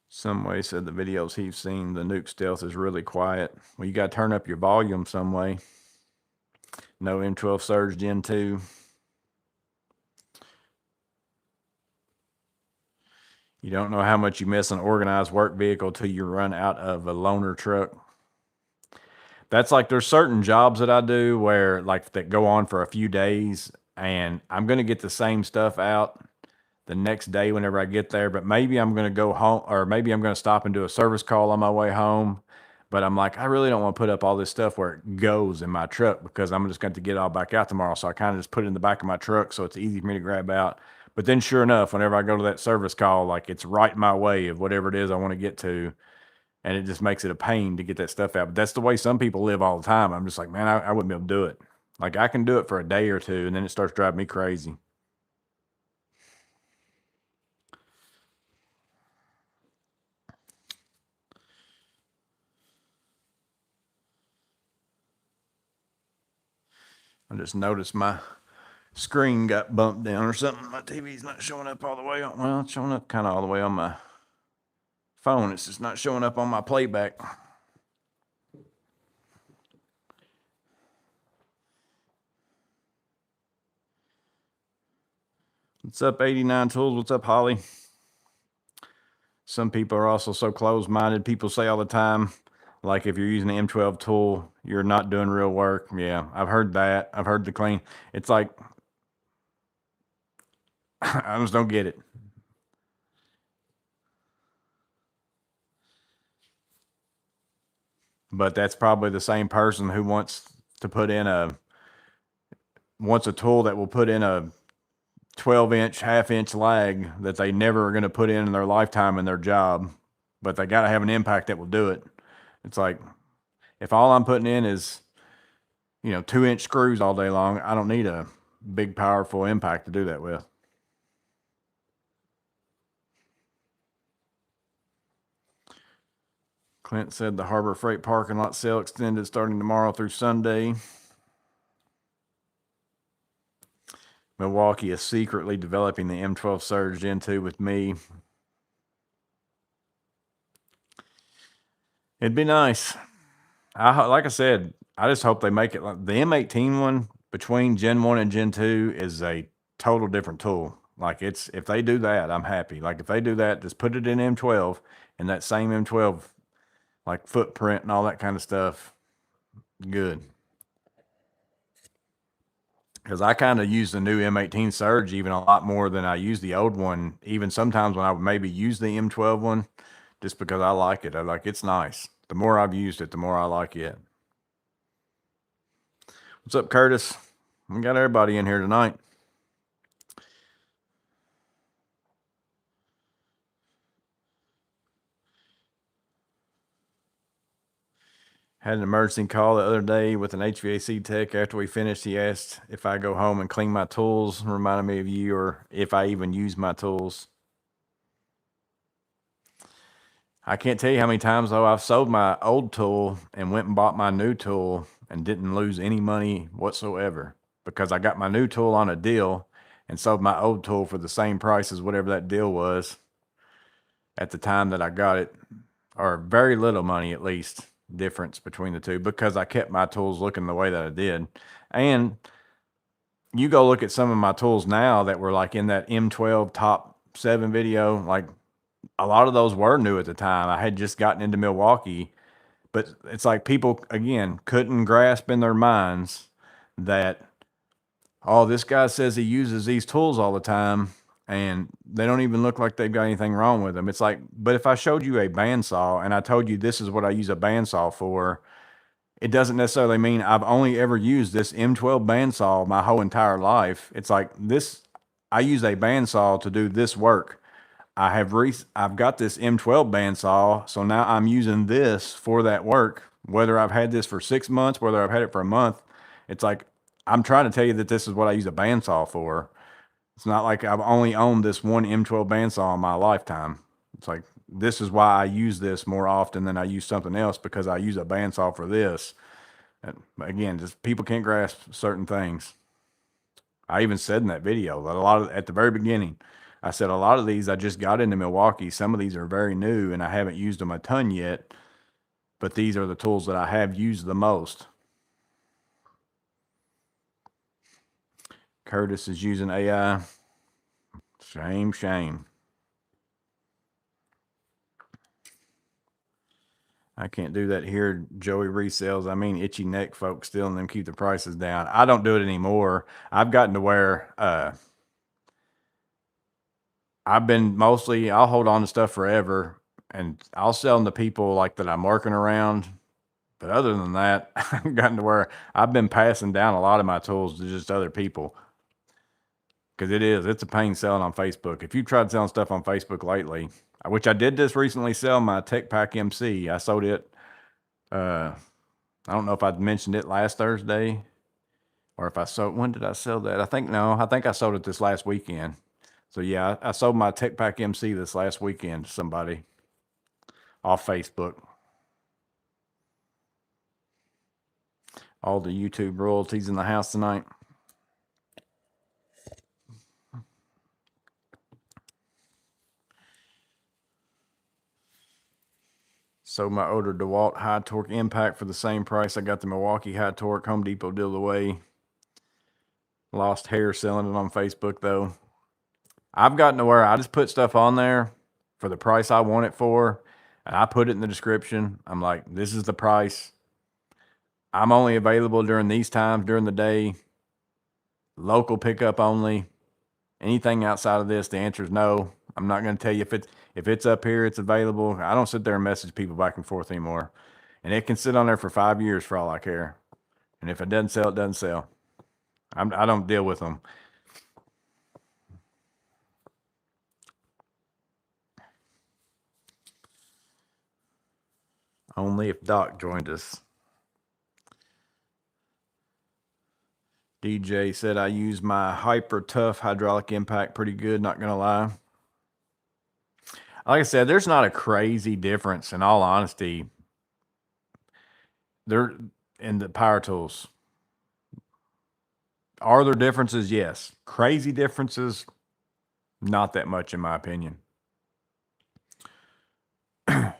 Some way said the videos he's seen, the Nuke Stealth is really quiet. Well, you got to turn up your volume some way. No M12 Surge Gen 2. You don't know how much you miss an organized work vehicle till you run out of a loaner truck. That's like, there's certain jobs that I do where like that go on for a few days, and I'm going to get the same stuff out the next day whenever I get there, but maybe I'm going to go home, or maybe I'm going to stop and do a service call on my way home. But I'm like, I really don't want to put up all this stuff where it goes in my truck, because I'm just going to get it all back out tomorrow. So I kind of just put it in the back of my truck so it's easy for me to grab out. But then sure enough, whenever I go to that service call, like it's right in my way of whatever it is I want to get to. And it just makes it a pain to get that stuff out. But that's the way some people live all the time. I'm just like, man, I wouldn't be able to do it. Like I can do it for a day or two, and then it starts driving me crazy. I just noticed my screen got bumped down or something. My TV's not showing up all the way on, well, it's showing up kind of all the way on my phone. It's just not showing up on my playback. What's up, 89 Tools? What's up, Holly? Some people are also so closed-minded. People say all the time, like if you're using an M12 tool, you're not doing real work. Yeah, I've heard that. I've heard the clean. It's like, I just don't get it. But that's probably the same person who wants a tool that will put in a 12-inch, half-inch lag that they never are going to put in their lifetime in their job, but they got to have an impact that will do it. It's like, if all I'm putting in is, 2-inch screws all day long, I don't need a big, powerful impact to do that with. Clint said the Harbor Freight parking lot sale extended starting tomorrow through Sunday. Milwaukee is secretly developing the M12 Surge Gen 2 with me. It'd be nice. Like I said, I just hope they make it. Like the M18 one between Gen 1 and Gen 2 is a total different tool. Like if they do that, I'm happy. Like if they do that, just put it in M12 and that same M12, like footprint and all that kind of stuff. Good. Because I kind of use the new M18 Surge even a lot more than I use the old one. Even sometimes when I would maybe use the M12 one, just because I like it. I like it's nice. The more I've used it, the more I like it. What's up, Curtis? We got everybody in here tonight. Had an emergency call the other day with an HVAC tech. After we finished, he asked if I go home and clean my tools, reminded me of you, or if I even use my tools. I can't tell you how many times, though, I've sold my old tool and went and bought my new tool and didn't lose any money whatsoever because I got my new tool on a deal and sold my old tool for the same price as whatever that deal was at the time that I got it, or very little money at least difference between the two because I kept my tools looking the way that I did. And you go look at some of my tools now that were like in that M12 top 7 video, like a lot of those were new at the time. I had just gotten into Milwaukee, but it's like people again couldn't grasp in their minds that, oh, this guy says he uses these tools all the time and they don't even look like they've got anything wrong with them. It's like, but if I showed you a bandsaw and I told you this is what I use a bandsaw for, it doesn't necessarily mean I've only ever used this M12 bandsaw my whole entire life. It's like this, I use a bandsaw to do this work. I've got this M12 bandsaw, so now I'm using this for that work. Whether I've had this for 6 months, whether I've had it for a month, it's like I'm trying to tell you that this is what I use a bandsaw for. It's not like I've only owned this one M12 bandsaw in my lifetime. It's like this is why I use this more often than I use something else because I use a bandsaw for this. And again, just people can't grasp certain things. I even said in that video that at the very beginning, I said a lot of these I just got into Milwaukee. Some of these are very new and I haven't used them a ton yet, but these are the tools that I have used the most. Curtis is using AI. Shame. I can't do that here. Joey resells. I mean, itchy neck folks stealing them, keep the prices down. I don't do it anymore. I've gotten to where I've been mostly, I'll hold on to stuff forever and I'll sell them to people like that I'm working around. But other than that, I've gotten to where I've been passing down a lot of my tools to just other people. Because it's a pain selling on Facebook. If you've tried selling stuff on Facebook lately, which I did just recently sell my Tech Pack MC. I sold it. I don't know if I mentioned it last Thursday or if I sold, when did I sell that? I think I sold it this last weekend. So yeah, I sold my Tech Pack MC this last weekend to somebody off Facebook. All the YouTube royalties in the house tonight. Sold my older DeWalt high torque impact for the same price I got the Milwaukee high torque Home Depot deal away. Lost hair selling it on Facebook though. I've gotten to where I just put stuff on there for the price I want it for, and I put it in the description. I'm like, this is the price. I'm only available during these times during the day. Local pickup only. Anything outside of this, the answer is no. I'm not going to tell you if it's up here, it's available. I don't sit there and message people back and forth anymore. And it can sit on there for 5 years for all I care. And if it doesn't sell, it doesn't sell. I don't deal with them. Only if Doc joined us. DJ said I use my Hyper Tough hydraulic impact pretty good, not gonna lie. Like I said, there's not a crazy difference in all honesty. There in the power tools. Are there differences? Yes. Crazy differences? Not that much in my opinion. As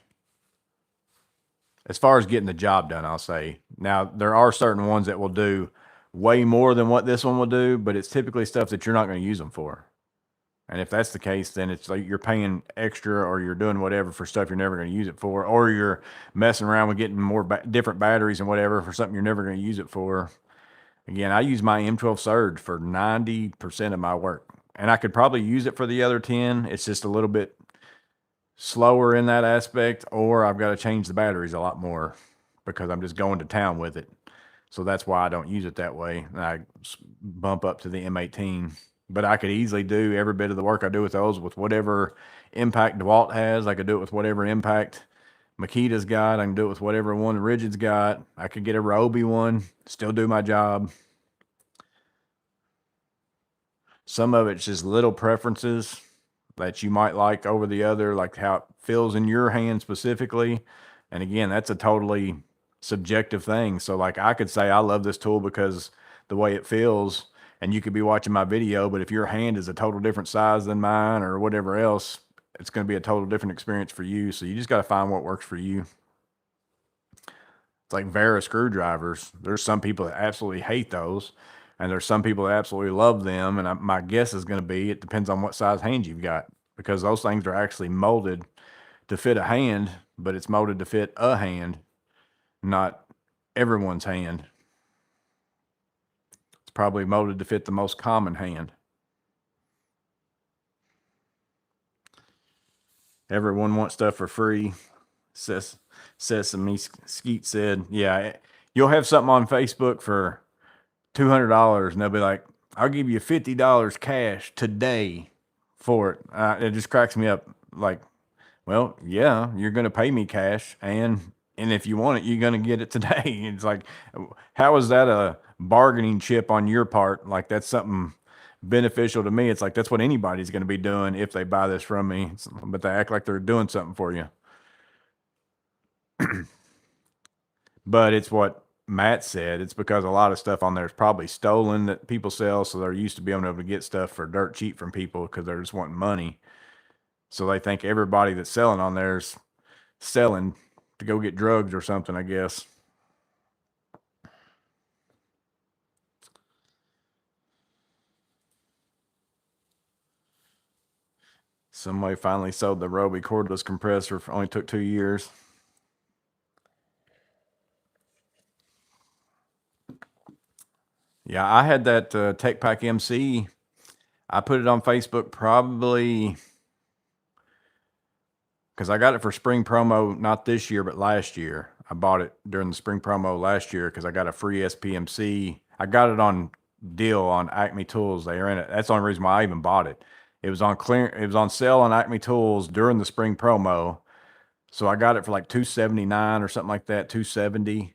far as getting the job done, I'll say. Now, there are certain ones that will do way more than what this one will do, but it's typically stuff that you're not going to use them for. And if that's the case, then it's like you're paying extra or you're doing whatever for stuff you're never going to use it for, or you're messing around with getting more different batteries and whatever for something you're never going to use it for. Again, I use my M12 Surge for 90% of my work, and I could probably use it for the other 10. It's just a little bit slower in that aspect, or I've got to change the batteries a lot more because I'm just going to town with it. So that's why I don't use it that way. I bump up to the M18, but I could easily do every bit of the work I do with those with whatever impact DeWalt has. I could do it with whatever impact Makita's got. I can do it with whatever one Rigid's got. I could get a Ryobi one, still do my job. Some of it's just little preferences that you might like over the other, like how it feels in your hand specifically. And again, that's a totally subjective thing. So like I could say I love this tool because the way it feels, and you could be watching my video, but if your hand is a total different size than mine or whatever else, it's going to be a total different experience for you. So you just got to find what works for you. It's like Vera screwdrivers. There's some people that absolutely hate those, and there's some people that absolutely love them. And my guess is going to be it depends on what size hand you've got, because those things are actually molded to fit a hand, but it's molded to fit a hand, not everyone's hand. It's probably molded to fit the most common hand. Everyone wants stuff for free. Sesame Skeet said, yeah, you'll have something on Facebook for $200 and they'll be like, I'll give you $50 cash today for it. It just cracks me up. Like, well, yeah, you're going to pay me cash, and if you want it, you're going to get it today. It's like, how is that a bargaining chip on your part? Like that's something beneficial to me. It's like that's what anybody's going to be doing if they buy this from me. But they act like they're doing something for you. But it's what Matt said. It's because a lot of stuff on there is probably stolen that people sell, so they're used to being able to get stuff for dirt cheap from people because they're just wanting money. So they think everybody that's selling on there's selling to go get drugs or something, I guess. Somebody finally sold the Ryobi cordless compressor. Only took 2 years. Yeah, I had that Tech Pack MC. I put it on Facebook probably because I got it for spring promo, not this year, but last year. I bought it during the spring promo last year because I got a free SPMC. I got it on deal on Acme Tools. They are in it. That's the only reason why I even bought it. It was on It was on sale on Acme Tools during the spring promo. So I got it for like $279 or something like that, $270,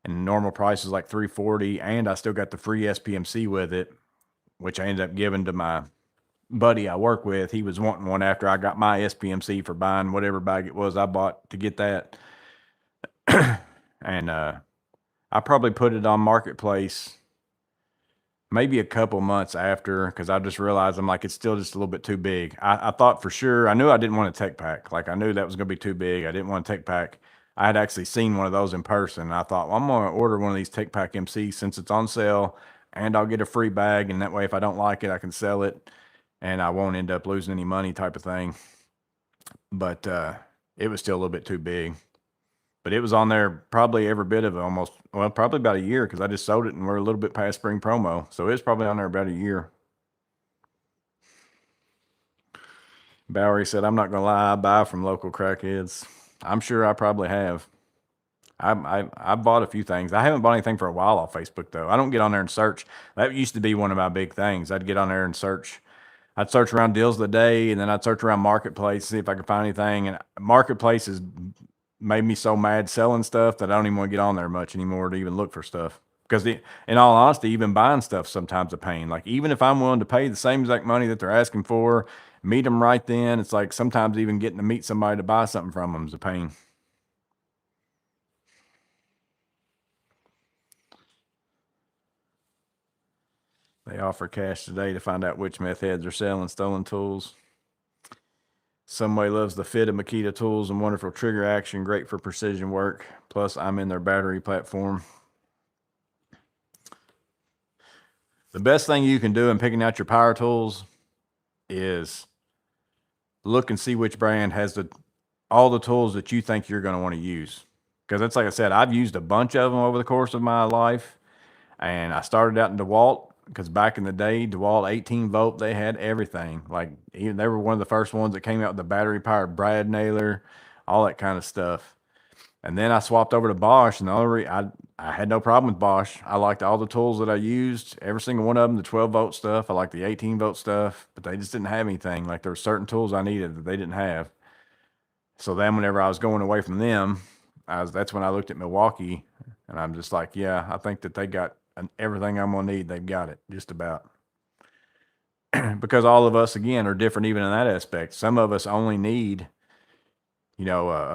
and the normal price is like $340. And I still got the free SPMC with it, which I ended up giving to my buddy I work with. He was wanting one after I got my SPMC for buying whatever bag it was I bought to get that. And I probably put it on Marketplace maybe a couple months after, because I just realized I'm like, it's still just a little bit too big. I thought for sure, I knew I didn't want a Tech Pack. Like I knew that was going to be too big. I didn't want a Tech Pack. I had actually seen one of those in person. And I thought, well, I'm going to order one of these Tech Pack MCs since it's on sale, and I'll get a free bag. And that way, if I don't like it, I can sell it and I won't end up losing any money type of thing. But it was still a little bit too big. But it was on there probably every bit of it, almost, well, probably about a year, because I just sold it and we're a little bit past spring promo. So it's probably on there about a year. Bowery said, I'm not going to lie, I buy from local crackheads. I'm sure I probably have. I bought a few things. I haven't bought anything for a while off Facebook, though. I don't get on there and search. That used to be one of my big things. I'd get on there and search. I'd search around deals of the day, and then I'd search around Marketplace, see if I could find anything. And Marketplace is made me so mad selling stuff that I don't even want to get on there much anymore to even look for stuff. Because in all honesty, even buying stuff sometimes a pain. Like even if I'm willing to pay the same exact money that they're asking for, meet them right then. It's like sometimes even getting to meet somebody to buy something from them is a pain. They offer cash today to find out which meth heads are selling stolen tools. Somebody loves the fit of Makita tools and wonderful trigger action, great for precision work. Plus, I'm in their battery platform. The best thing you can do in picking out your power tools is look and see which brand has all the tools that you think you're going to want to use. Because that's like I said, I've used a bunch of them over the course of my life. And I started out in DeWalt because back in the day, DeWalt 18 volt, they had everything. Like even they were one of the first ones that came out with the battery powered brad nailer, all that kind of stuff. And then I swapped over to Bosch, and I had no problem with Bosch. I liked all the tools that I used, every single one of them, the 12 volt stuff. I liked the 18 volt stuff, but they just didn't have anything. Like there were certain tools I needed that they didn't have. So then whenever I was going away from them, that's when I looked at Milwaukee, and I'm just like, yeah, I think that they got everything I'm gonna need. They've got it just about. Because all of us again are different even in that aspect. Some of us only need, a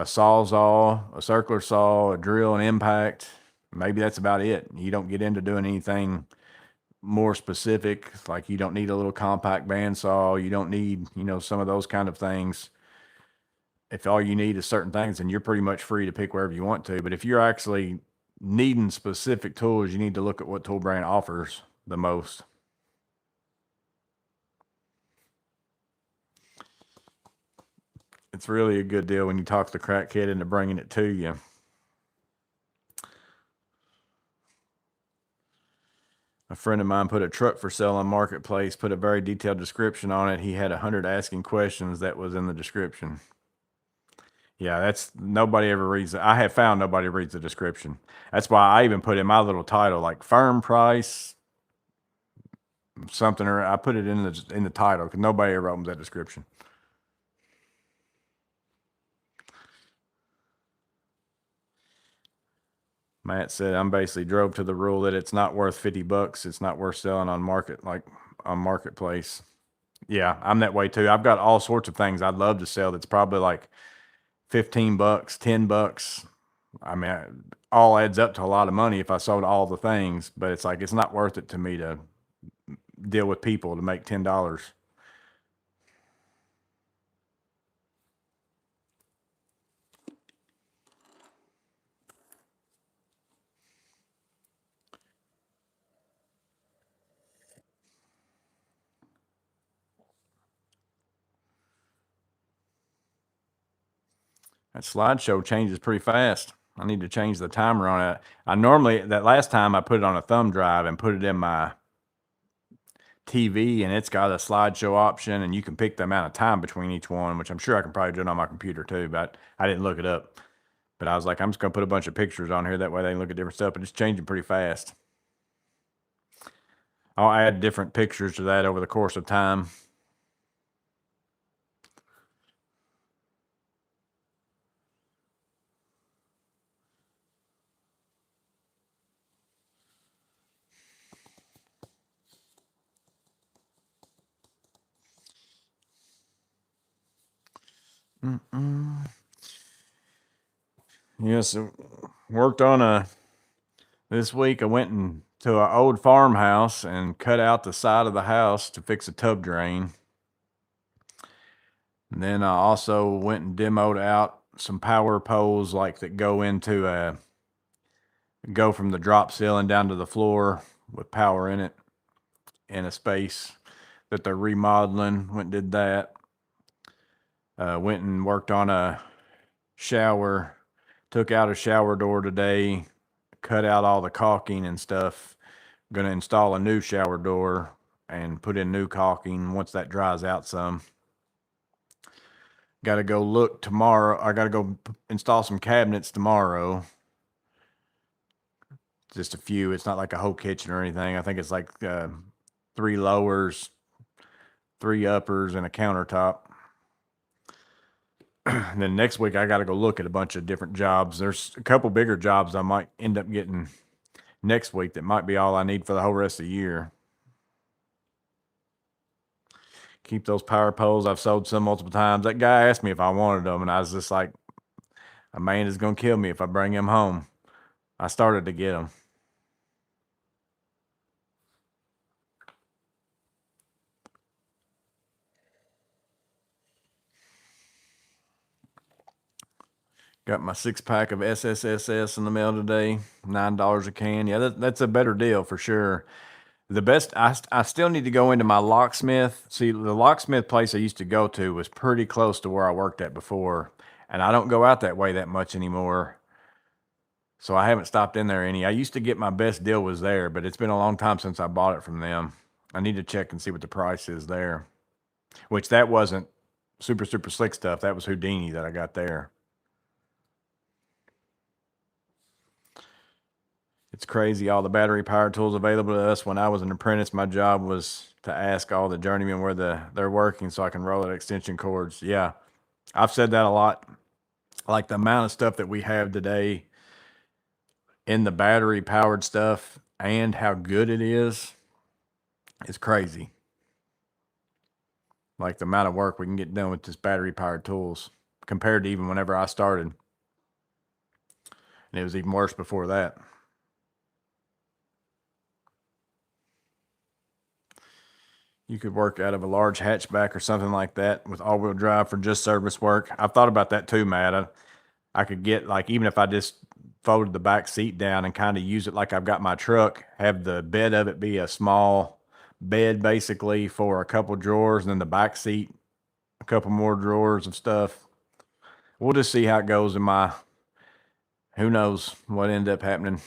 sawzall, a circular saw, a drill, and impact. Maybe that's about it. You don't get into doing anything more specific. Like you don't need a little compact bandsaw. You don't need, some of those kind of things. If all you need is certain things, then you're pretty much free to pick wherever you want to. But if you're actually needing specific tools, you need to look at what tool brand offers the most. It's really a good deal when you talk the crack kid into bringing it to you. A friend of mine put a truck for sale on Marketplace, put a very detailed description on it. He had 100 asking questions that was in the description. Yeah, that's nobody ever reads it. I have found nobody reads the description. That's why I even put in my little title like firm price something, or I put it in the title because nobody ever opens that description. Matt said I'm basically drove to the rule that it's not worth $50. It's not worth selling on Marketplace. Yeah, I'm that way too. I've got all sorts of things I'd love to sell that's probably like $15, $10. I mean, all adds up to a lot of money if I sold all the things, but it's like it's not worth it to me to deal with people to make $10. That slideshow changes pretty fast. I need to change the timer on it. I normally, that last time I put it on a thumb drive and put it in my TV, and it's got a slideshow option, and you can pick the amount of time between each one, which I'm sure I can probably do it on my computer too, but I didn't look it up. But I was like, I'm just gonna put a bunch of pictures on here. That way they can look at different stuff, but it's changing pretty fast. I'll add different pictures to that over the course of time. Yes, worked on this week. I went to an old farmhouse and cut out the side of the house to fix a tub drain. And then I also went and demoed out some power poles like that go from the drop ceiling down to the floor with power in it in a space that they're remodeling. Went and did that. Went and worked on a shower, took out a shower door today, cut out all the caulking and stuff. Going to install a new shower door and put in new caulking once that dries out some. Got to go look tomorrow. I got to go install some cabinets tomorrow. Just a few. It's not like a whole kitchen or anything. I think it's like 3 lowers, 3 uppers, and a countertop. Then next week I got to go look at a bunch of different jobs. There's a couple bigger jobs I might end up getting next week that might be all I need for the whole rest of the year. Keep those power poles. I've sold some multiple times. That guy asked me if I wanted them, and I was just like, a man is going to kill me if I bring him home. I started to get them. Got my 6-pack of SSSS in the mail today. $9 a can. Yeah, that's a better deal for sure. The best, I still need to go into my locksmith. See, the locksmith place I used to go to was pretty close to where I worked at before, and I don't go out that way that much anymore. So I haven't stopped in there any. I used to get my best deal was there, but it's been a long time since I bought it from them. I need to check and see what the price is there. Which that wasn't super, super slick stuff. That was Houdini that I got there. It's crazy all the battery power tools available to us. When I was an apprentice, my job was to ask all the journeymen where they're working so I can roll out extension cords. Yeah, I've said that a lot. Like the amount of stuff that we have today in the battery powered stuff and how good it is crazy. Like the amount of work we can get done with just battery powered tools compared to even whenever I started. And it was even worse before that. You could work out of a large hatchback or something like that with all-wheel drive for just service work. I've thought about that too, Matt. I could get, like, even if I just folded the back seat down and kind of use it like I've got my truck, have the bed of it be a small bed basically for a couple drawers, and then the back seat, a couple more drawers of stuff. We'll just see how it goes who knows what ended up happening.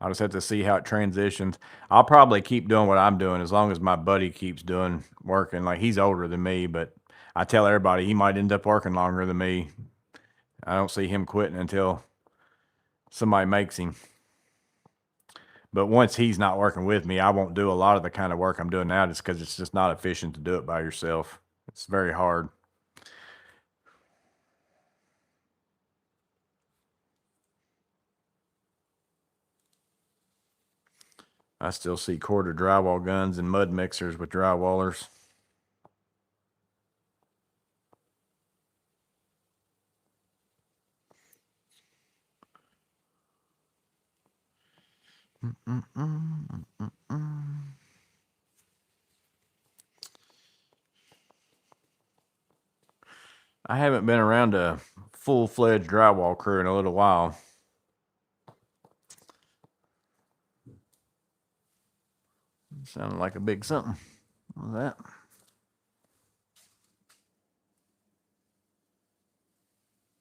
I'll just have to see how it transitions. I'll probably keep doing what I'm doing as long as my buddy keeps working. Like, he's older than me, but I tell everybody he might end up working longer than me. I don't see him quitting until somebody makes him. But once he's not working with me, I won't do a lot of the kind of work I'm doing now just because it's just not efficient to do it by yourself. It's very hard. I still see quarter drywall guns and mud mixers with drywallers. I haven't been around a full-fledged drywall crew in a little while. Sounded like a big something. What was that?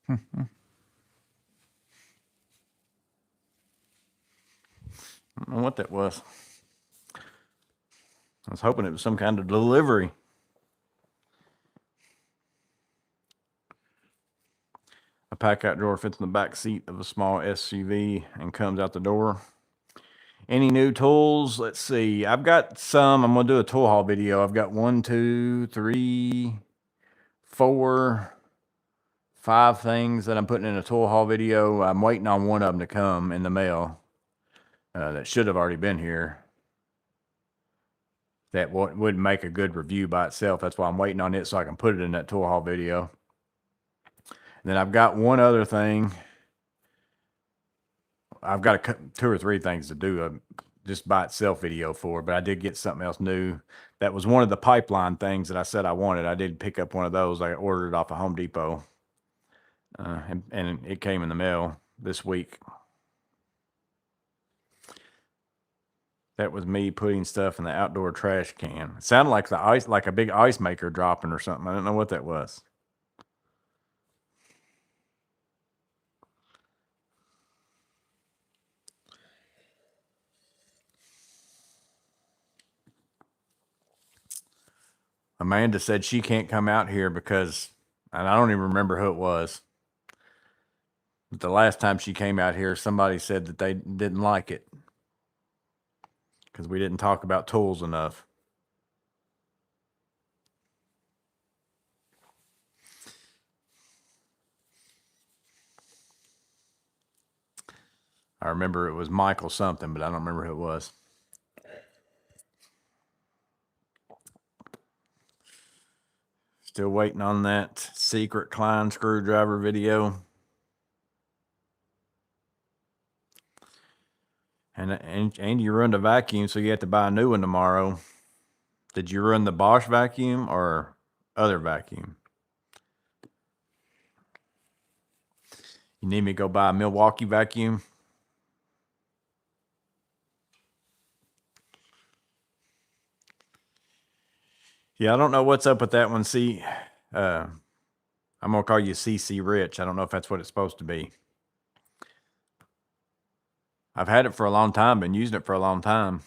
I don't know what that was. I was hoping it was some kind of delivery. A pack-out drawer fits in the back seat of a small SUV and comes out the door. Any new tools? Let's see. I've got some. I'm going to do a tool haul video. I've got 1, 2, 3, 4, 5 things that I'm putting in a tool haul video. I'm waiting on one of them to come in the mail. That should have already been here. That would make a good review by itself. That's why I'm waiting on it so I can put it in that tool haul video. And then I've got one other thing. I've got 2 or 3 things to do just by itself video for, but I did get something else new. That was one of the pipeline things that I said I wanted. I did pick up one of those. I ordered it off of Home Depot. And it came in the mail this week. That was me putting stuff in the outdoor trash can. It sounded like like a big ice maker dropping or something. I don't know what that was. Amanda said she can't come out here because, and I don't even remember who it was. But the last time she came out here, somebody said that they didn't like it because we didn't talk about tools enough. I remember it was Michael something, but I don't remember who it was. Still waiting on that secret Klein screwdriver video. And you ruined the vacuum, so you have to buy a new one tomorrow. Did you ruin the Bosch vacuum or other vacuum? You need me to go buy a Milwaukee vacuum? Yeah, I don't know what's up with that one. See, I'm gonna call you CC Rich. I don't know if that's what it's supposed to be. I've had it for a long time, been using it for a long time.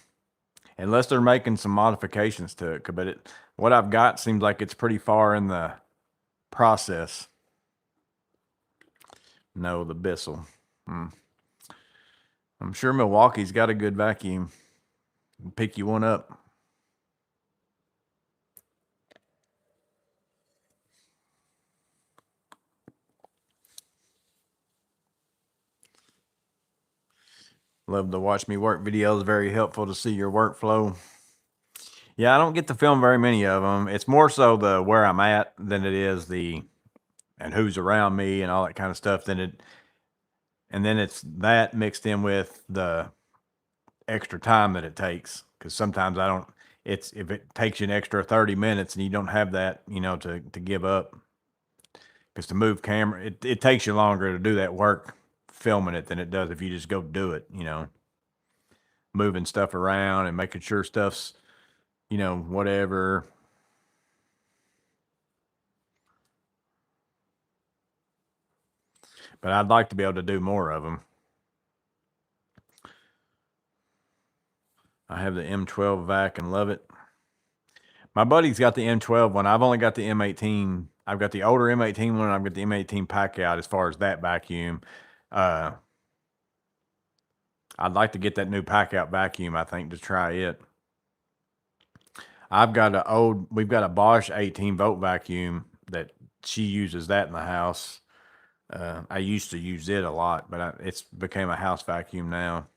Unless they're making some modifications to it, but what I've got seems like it's pretty far in the process. No, the Bissell. I'm sure Milwaukee's got a good vacuum. Pick you one up. Love to watch me work videos. Very helpful to see your workflow. Yeah, I don't get to film very many of them. It's more so the where I'm at than it is the and who's around me and all that kind of stuff. And then it's that mixed in with the extra time that it takes. Because sometimes I don't. It's if it takes you an extra 30 minutes and you don't have that, to give up. Because to move camera, it takes you longer to do that work filming it than it does if you just go do it. Moving stuff around and making sure stuff's, whatever. But I'd like to be able to do more of them. I have the M12 vac and love it. My buddy's got the M12 one. I've only got the M18. I've got the older M18 one, and I've got the M18 pack out as far as that vacuum. I'd like to get that new pack out vacuum, I think, to try it. We've got a Bosch 18 volt vacuum that she uses that in the house. I used to use it a lot, but it's became a house vacuum now.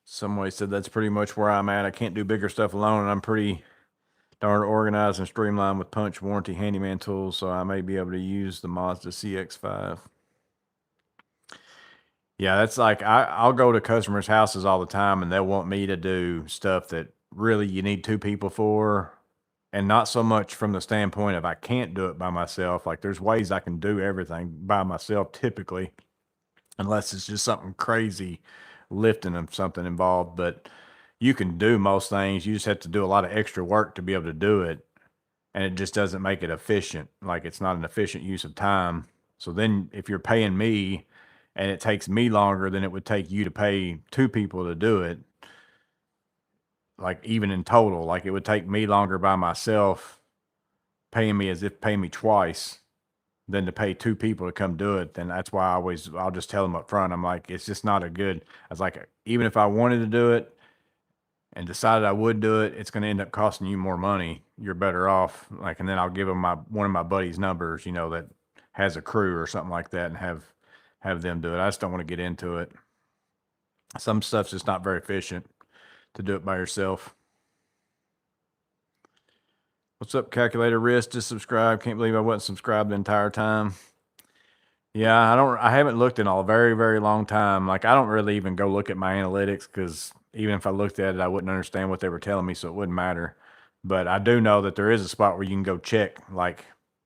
Somebody said that's pretty much where I'm at. I can't do bigger stuff alone, and I'm pretty darn organized and streamlined with punch, warranty, handyman tools, so I may be able to use the Mazda CX-5. Yeah, that's like I'll go to customers' houses all the time, and they'll want me to do stuff that really you need two people for, and not so much from the standpoint of I can't do it by myself. Like there's ways I can do everything by myself typically, unless it's just something crazy lifting of something involved. But you can do most things. You just have to do a lot of extra work to be able to do it. And it just doesn't make it efficient. Like it's not an efficient use of time. So then if you're paying me and it takes me longer than it would take you to pay two people to do it, like even in total, like it would take me longer by myself paying me as if pay me twice than to pay two people to come do it. Then that's why I'll just tell them up front. I'm like, it's just not a good, I was like, even if I wanted to do it and decided I would do it, it's going to end up costing you more money. You're better off. Like, and then I'll give them one of my buddies' numbers, that has a crew or something like that and have them do it. I just don't want to get into it. Some stuff's just not very efficient to do it by yourself. What's up, Calculator Wrist? Just subscribe. Can't believe I wasn't subscribed the entire time. Yeah, I haven't looked in a very, very long time. Like I don't really even go look at my analytics because even if I looked at it, I wouldn't understand what they were telling me, so it wouldn't matter. But I do know that there is a spot where you can go check like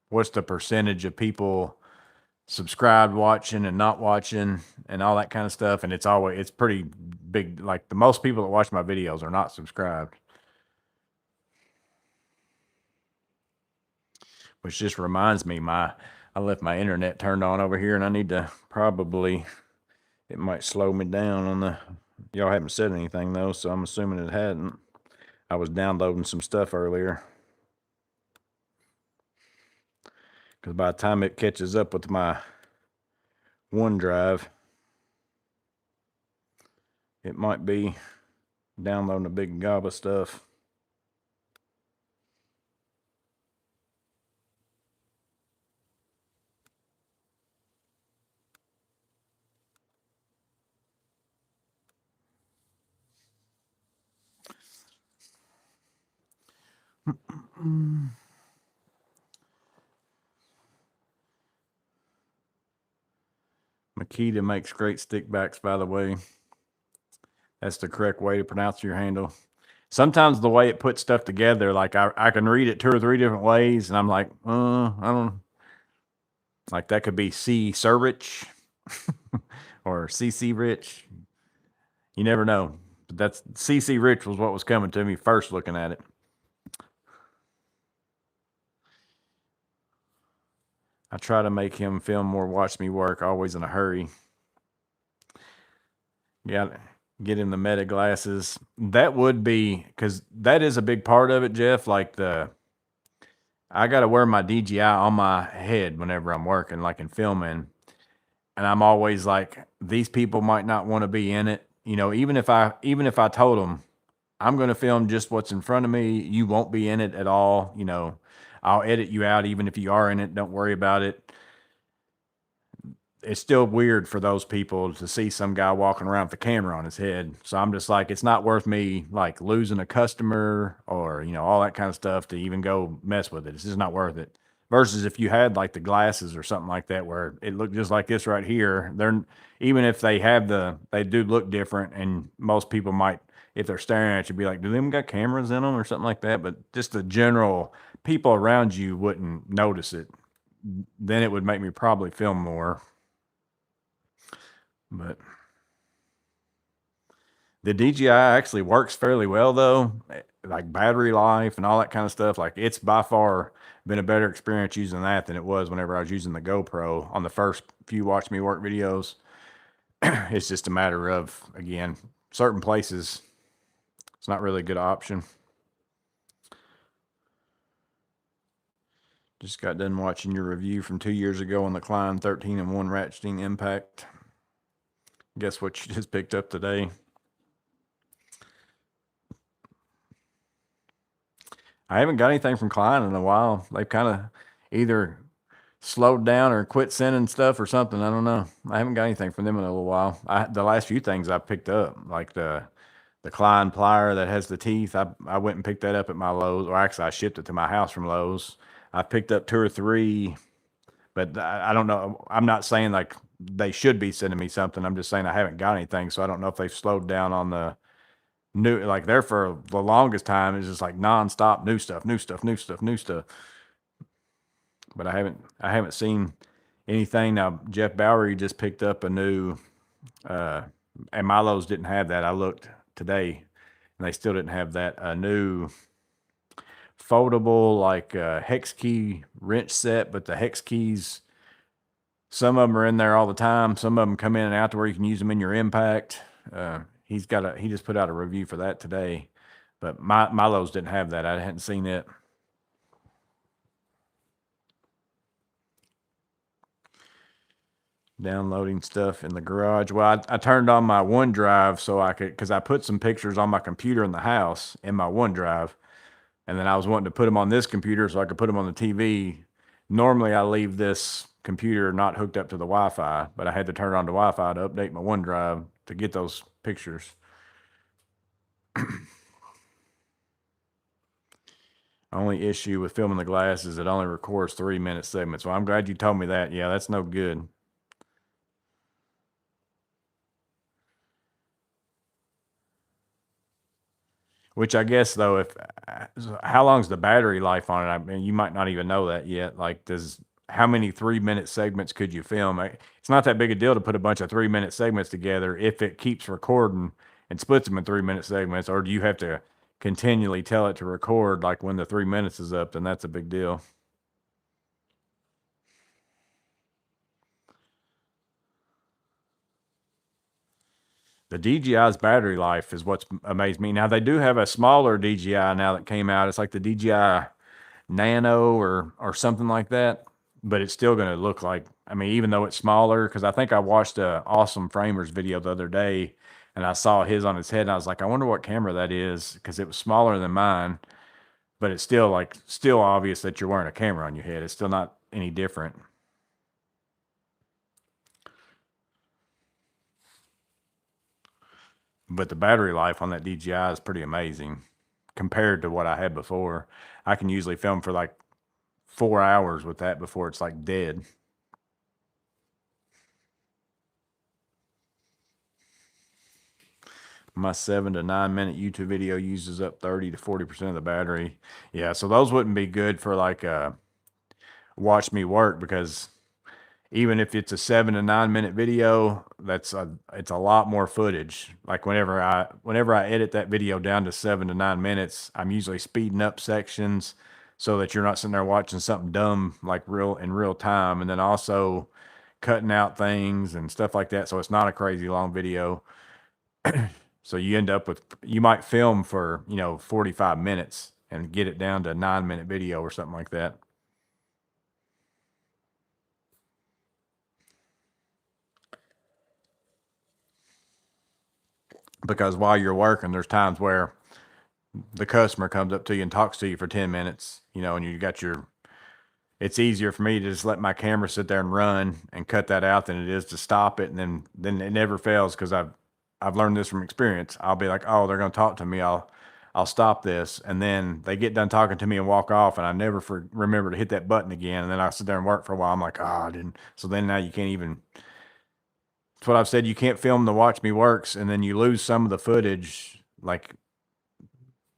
what's the percentage of people subscribed, watching and not watching and all that kind of stuff. And it's pretty big. Like the most people that watch my videos are not subscribed. Which just reminds me, I left my internet turned on over here, and I need to probably. It might slow me down on the. Y'all haven't said anything though, so I'm assuming it hadn't. I was downloading some stuff earlier. Because by the time it catches up with my OneDrive, it might be downloading a big gob of stuff. Makita makes great stickbacks, by the way. That's the correct way to pronounce your handle. Sometimes the way it puts stuff together, like I can read it 2 or 3 different ways, and I'm like, I don't like that could be C Sir Rich or CC Rich. You never know. But that's CC Rich was what was coming to me first looking at it. I try to make him film more, watch me work, always in a hurry. Yeah, get him the meta glasses. That would be because that is a big part of it, Jeff. Like I got to wear my DJI on my head whenever I'm working, like in filming. And I'm always like, these people might not want to be in it. You know, even if I told them I'm going to film just what's in front of me, you won't be in it at all. You know, I'll edit you out even if you are in it. Don't worry about it. It's still weird for those people to see some guy walking around with a camera on his head. So I'm just like, it's not worth me like losing a customer or, you know, all that kind of stuff to even go mess with it. It's just not worth it. Versus if you had like the glasses or something like that where it looked just like this right here, they're even if they have they do look different, and most people might, if they're staring at you, be like, do them got cameras in them or something like that? But just the general people around you wouldn't notice it. Then it would make me probably film more. But the DJI actually works fairly well though, like battery life and all that kind of stuff. Like it's by far been a better experience using that than it was whenever I was using the GoPro on the first few Watch Me Work videos. It's just a matter of, again, certain places, it's not really a good option. Just got done watching your review from 2 years ago on the Klein 13-in-1 ratcheting impact. Guess what you just picked up today? I haven't got anything from Klein in a while. They've kind of either slowed down or quit sending stuff or something. I don't know. I haven't got anything from them in a little while. The last few things I picked up, like the Klein plier that has the teeth, I went and picked that up at my Lowe's, or actually I shipped it to my house from Lowe's. I picked up 2 or 3, but I don't know. I'm not saying like they should be sending me something. I'm just saying I haven't got anything, so I don't know if they've slowed down on the new. Like there for the longest time, it's just like nonstop new stuff, new stuff, new stuff, new stuff. But I haven't seen anything. Now Jeff Bowery just picked up a new, and Milo's didn't have that. I looked today, and they still didn't have that. A new foldable like hex key wrench set, but the hex keys, some of them are in there all the time. Some of them come in and out to where you can use them in your impact. He just put out a review for that today, but Milo's didn't have that. I hadn't seen it. Downloading stuff in the garage. Well, I turned on my OneDrive so I could, because I put some pictures on my computer in the house in my OneDrive, and then I was wanting to put them on this computer so I could put them on the TV. Normally, I leave this computer not hooked up to the Wi-Fi, but I had to turn on the Wi-Fi to update my OneDrive to get those pictures. Only issue with filming the glass is it only records 3-minute segments. Well, I'm glad you told me that. Yeah, that's no good. Which I guess though, if how long's the battery life on it? I mean, you might not even know that yet. Like, how many 3-minute segments could you film? It's not that big a deal to put a bunch of 3-minute segments together if it keeps recording and splits them in 3-minute segments, or do you have to continually tell it to record? Like when the 3 minutes is up, then that's a big deal. The DJI's battery life is what's amazed me. Now they do have a smaller DJI now that came out. It's like the DJI Nano or something like that, but it's still going to look like, I mean, even though it's smaller, because I think I watched a Awesome Framers video the other day, and I saw his on his head, and I was like, I wonder what camera that is, because it was smaller than mine, but it's still obvious that you're wearing a camera on your head. It's still not any different. But the battery life on that DJI is pretty amazing compared to what I had before. I can usually film for like 4 hours with that before it's like dead. My 7 to 9 minute YouTube video uses up 30 to 40% of the battery. Yeah, so those wouldn't be good for like watch me work, because even if it's a 7 to 9 minute video, it's a lot more footage. Like whenever I edit that video down to 7 to 9 minutes, I'm usually speeding up sections so that you're not sitting there watching something dumb like real time, and then also cutting out things and stuff like that, so it's not a crazy long video. So you end up with, you might film for 45 minutes and get it down to a 9 minute video or something like that. Because while you're working, there's times where the customer comes up to you and talks to you for 10 minutes, and you got your, it's easier for me to just let my camera sit there and run and cut that out than it is to stop it. And then it never fails, because I've learned this from experience. I'll be like, oh, they're going to talk to me. I'll stop this. And then they get done talking to me and walk off, and I never remember to hit that button again. And then I sit there and work for a while. I'm like, oh, I didn't. So then now you can't even, it's what I've said. You can't film the watch me works, and then you lose some of the footage. Like,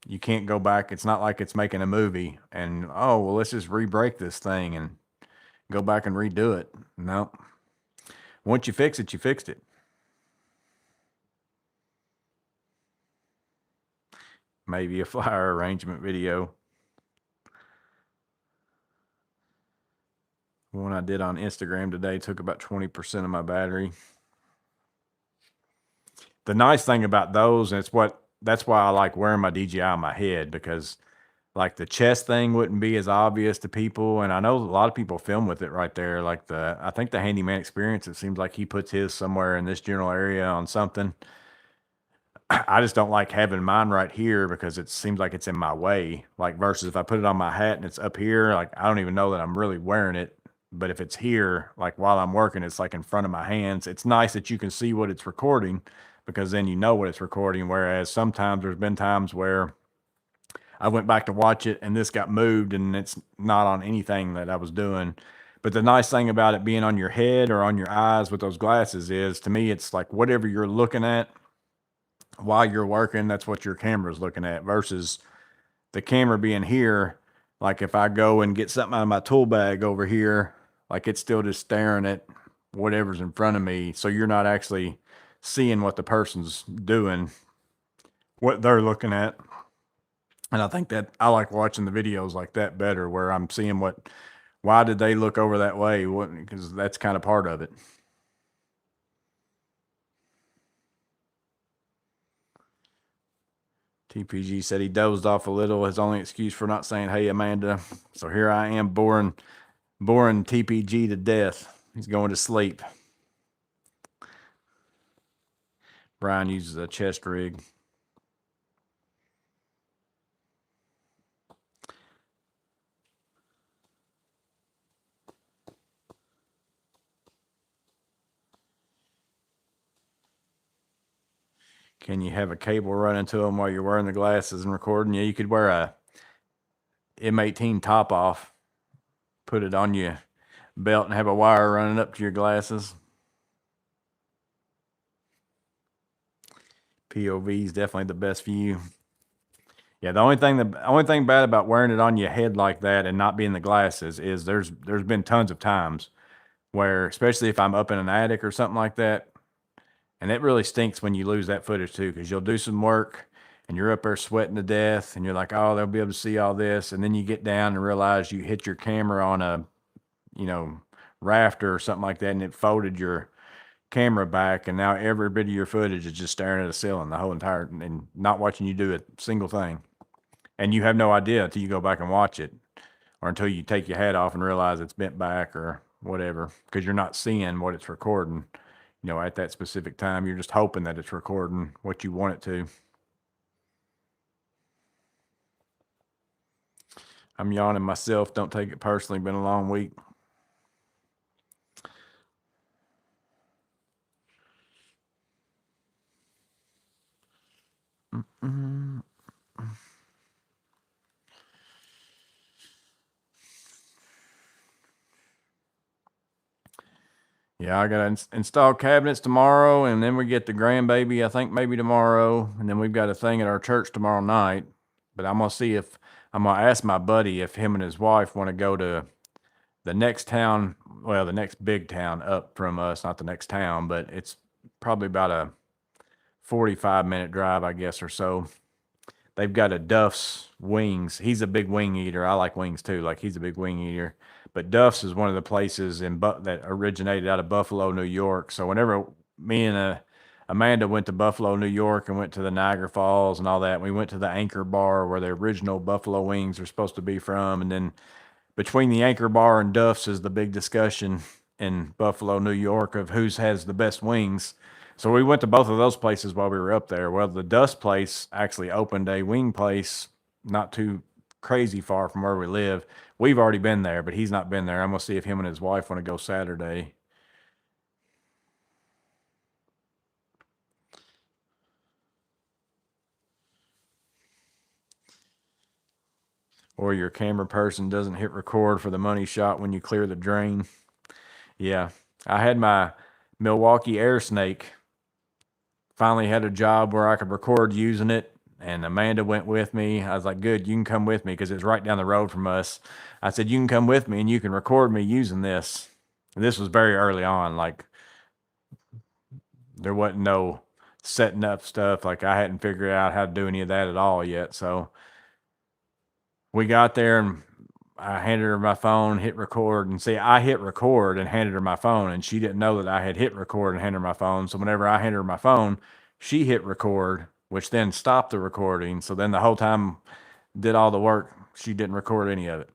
you can't go back. It's not like it's making a movie and, oh, well, let's just re-break this thing and go back and redo it. No. Once you fix it, you fixed it. Maybe a flyer arrangement video. One I did on Instagram today took about 20% of my battery. The nice thing about those, and that's why I like wearing my DJI on my head, because like the chest thing wouldn't be as obvious to people. And I know a lot of people film with it right there. Like I think the Handyman Experience, it seems like he puts his somewhere in this general area on something. I just don't like having mine right here, because it seems like it's in my way. Like versus if I put it on my hat and it's up here, like I don't even know that I'm really wearing it. But if it's here, like while I'm working, it's like in front of my hands. It's nice that you can see what it's recording, because then you know what it's recording. Whereas sometimes there's been times where I went back to watch it and this got moved and it's not on anything that I was doing. But the nice thing about it being on your head or on your eyes with those glasses is, to me, it's like whatever you're looking at while you're working, that's what your camera's looking at, versus the camera being here. Like if I go and get something out of my tool bag over here, like it's still just staring at whatever's in front of me. So you're not actually seeing what the person's doing, what they're looking at. And I think that I like watching the videos like that better, where I'm seeing why did they look over that way? Because that's kind of part of it. TPG said he dozed off a little, his only excuse for not saying, hey, Amanda. So here I am boring TPG to death. He's going to sleep. Brian uses a chest rig. Can you have a cable running to them while you're wearing the glasses and recording? Yeah, you could wear a M18 top off, put it on your belt, and have a wire running up to your glasses. POV is definitely the best view. Yeah, the only thing bad about wearing it on your head like that and not being the glasses is there's been tons of times where, especially if I'm up in an attic or something like that, and it really stinks when you lose that footage too, because you'll do some work and you're up there sweating to death and you're like, oh, they'll be able to see all this, and then you get down and realize you hit your camera on a rafter or something like that, and it folded your camera back, and now every bit of your footage is just staring at a ceiling the whole entire, and not watching you do a single thing. And you have no idea until you go back and watch it, or until you take your hat off and realize it's bent back or whatever, because you're not seeing what it's recording, at that specific time. You're just hoping that it's recording what you want it to. I'm yawning myself. Don't take it personally. Been a long week. Yeah, I got to install cabinets tomorrow, and then we get the grandbaby, I think maybe tomorrow. And then we've got a thing at our church tomorrow night. But I'm going to see if I'm going to ask my buddy if him and his wife want to go to the next town, well, the next big town up from us, not the next town, but it's probably about a 45-minute drive, I guess, or so. They've got a Duff's Wings. He's a big wing eater. I like wings too. Like he's a big wing eater. But Duff's is one of the places that originated out of Buffalo, New York. So whenever me and Amanda went to Buffalo, New York, and went to the Niagara Falls and all that, we went to the Anchor Bar where the original buffalo wings are supposed to be from. And then between the Anchor Bar and Duff's is the big discussion in Buffalo, New York of who's has the best wings. So we went to both of those places while we were up there. Well, the Dust place actually opened a wing place not too crazy far from where we live. We've already been there, but he's not been there. I'm gonna see if him and his wife want to go Saturday. Or your camera person doesn't hit record for the money shot when you clear the drain. Yeah. I had my Milwaukee Air Snake. Finally had a job where I could record using it, and Amanda went with me. I was like, good, you can come with me because it's right down the road from us. I said, you can come with me and you can record me using this. And this was very early on. Like, there wasn't no setting up stuff. Like, I hadn't figured out how to do any of that at all yet. So we got there and I handed her my phone, hit record, and see, I hit record and handed her my phone, and she didn't know that I had hit record and handed her my phone. So whenever I handed her my phone, she hit record, which then stopped the recording. So then the whole time did all the work, she didn't record any of it.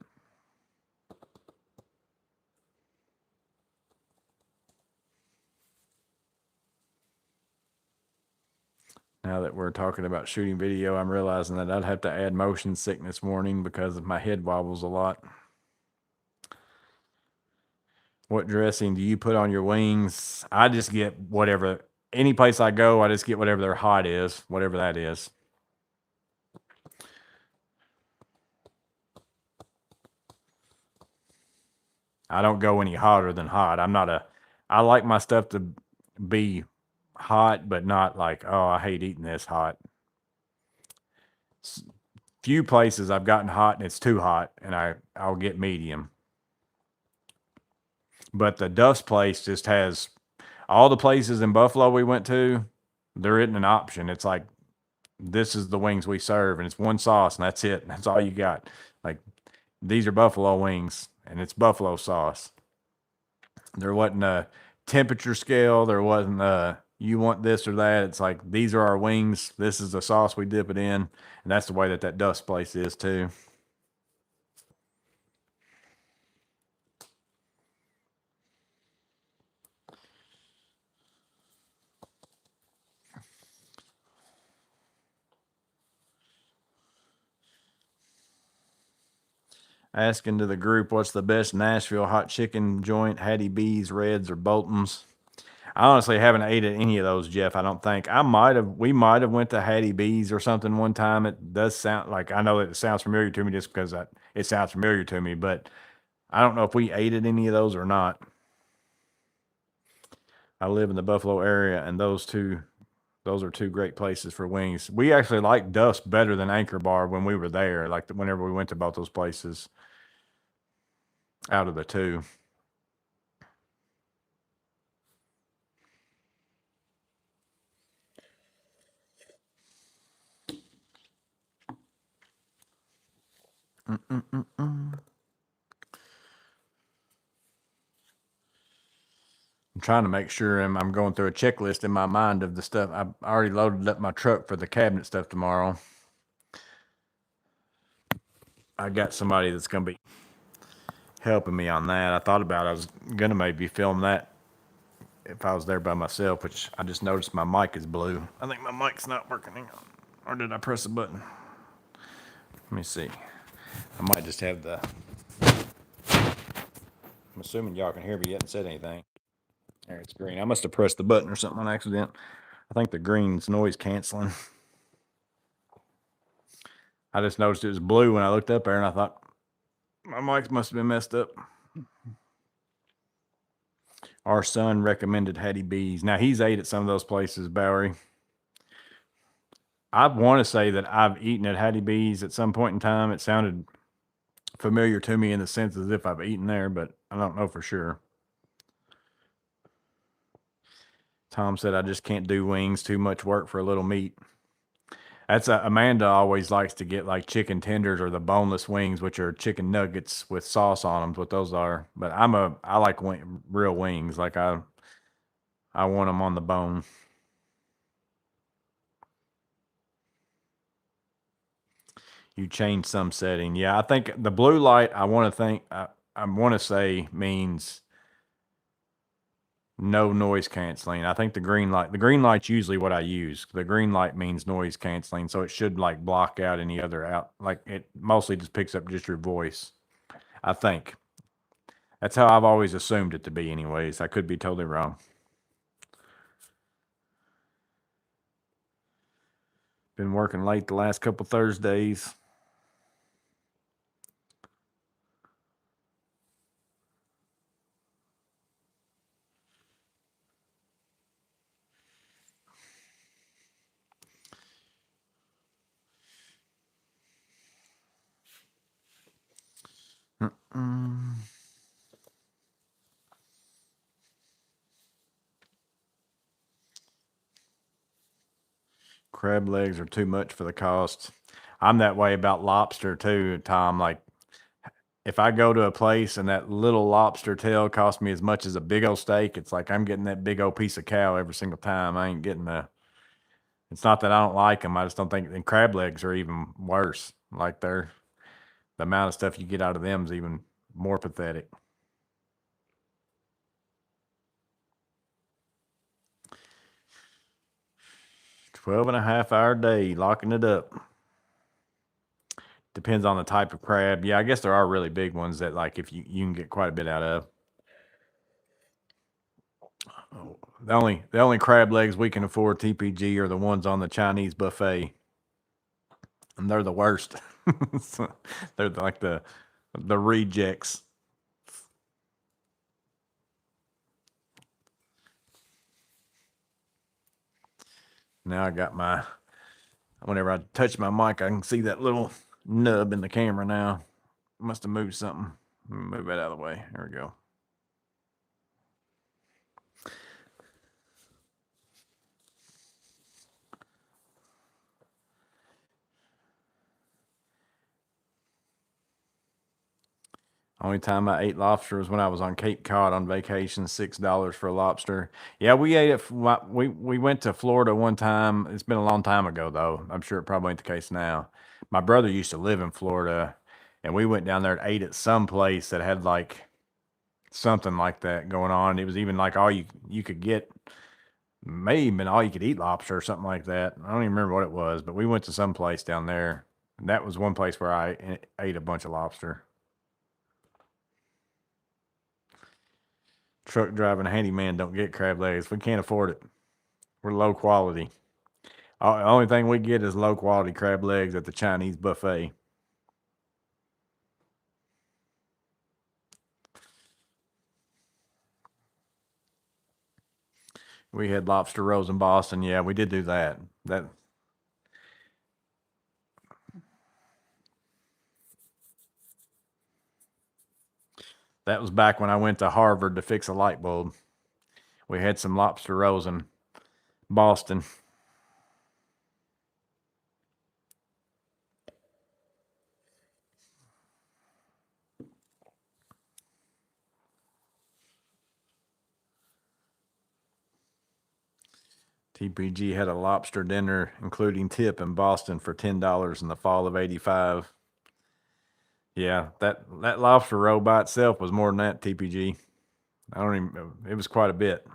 Now that we're talking about shooting video, I'm realizing that I'd have to add motion sickness warning because my head wobbles a lot. What dressing do you put on your wings? I just get whatever. Any place I go, I just get whatever their hot is, whatever that is. I don't go any hotter than hot. I like my stuff to be hot, but not like, oh, I hate eating this hot. Few places I've gotten hot and it's too hot, and I'll get medium. But the Duff's place just has all the places in Buffalo we went to, there isn't an option. It's like, this is the wings we serve, and it's one sauce, and that's it. That's all you got. Like, these are buffalo wings, and it's buffalo sauce. There wasn't a temperature scale. There wasn't a, you want this or that. It's like, these are our wings. This is the sauce we dip it in. And that's the way that Dust place is too. Asking to the group, what's the best Nashville hot chicken joint? Hattie B's, Reds, or Bolton's? I honestly haven't ate at any of those, Jeff. I don't think we might have went to Hattie B's or something one time. It does sound like, I know that it sounds familiar to me just because it sounds familiar to me, but I don't know if we ate at any of those or not. I live in the Buffalo area, and those are two great places for wings. We actually like Dust better than Anchor Bar when we were there. Like whenever we went to both those places, out of the two. I'm trying to make sure I'm going through a checklist in my mind of the stuff. I already loaded up my truck for the cabinet stuff tomorrow. I got somebody that's going to be helping me on that. I thought about I was going to maybe film that if I was there by myself, which I just noticed my mic is blue. I think my mic's not working. Hang on. Or did I press a button? Let me see. I might just have the. I'm assuming y'all can hear me. You haven't said anything. There, it's green. I must have pressed the button or something on accident. I think the green's noise canceling. I just noticed it was blue when I looked up there, and I thought my mic must have been messed up. Our son recommended Hattie B's. Now he's ate at some of those places, Bowery. I want to say that I've eaten at Hattie B's at some point in time. It sounded familiar to me in the sense as if I've eaten there, but I don't know for sure. Tom said I just can't do wings. Too much work for a little meat. That's Amanda always likes to get like chicken tenders or the boneless wings, which are chicken nuggets with sauce on them. Is what those are. But I like real wings. Like I want them on the bone. You change some setting. Yeah, I think the blue light. I want to say means no noise canceling. I think the green light's usually what I use. The green light means noise canceling, so it should like block out any other out. Like it mostly just picks up just your voice. I think that's how I've always assumed it to be. Anyways, I could be totally wrong. Been working late the last couple Thursdays. Mm-mm. Crab legs are too much for the cost. I'm that way about lobster too, Tom. Like if I go to a place and that little lobster tail costs me as much as a big old steak, it's like I'm getting that big old piece of cow every single time. I ain't getting the. It's not that I don't like them. I just don't think. And crab legs are even worse. Like the amount of stuff you get out of them is even more pathetic. 12.5 hour day, locking it up. Depends on the type of crab. Yeah, I guess there are really big ones that like if you can get quite a bit out of. Oh, the only crab legs we can afford TPG are the ones on the Chinese buffet, and they're the worst. So, they're like the rejects. Now I got my. Whenever I touch my mic, I can see that little nub in the camera now. Must have moved something. Move that out of the way. There we go. Only time I ate lobster was when I was on Cape Cod on vacation. $6 for a lobster. Yeah, we ate it. We went to Florida one time. It's been a long time ago though. I'm sure it probably ain't the case now. My brother used to live in Florida, and we went down there and ate at some place that had like something like that going on. It was even like all you could get, maybe even all you could eat lobster or something like that. I don't even remember what it was, but we went to some place down there. And that was one place where I ate a bunch of lobster. Truck driving handyman don't get crab legs. We can't afford it. We're low quality. The only thing we get is low quality crab legs at the Chinese buffet. We had lobster rolls in Boston. Yeah, we did do that. That was back when I went to Harvard to fix a light bulb. We had some lobster rolls in Boston. TPG had a lobster dinner, including tip, in Boston for $10 in the fall of '85. Yeah, that lobster roll by itself was more than that. TPG. I don't even. It was quite a bit.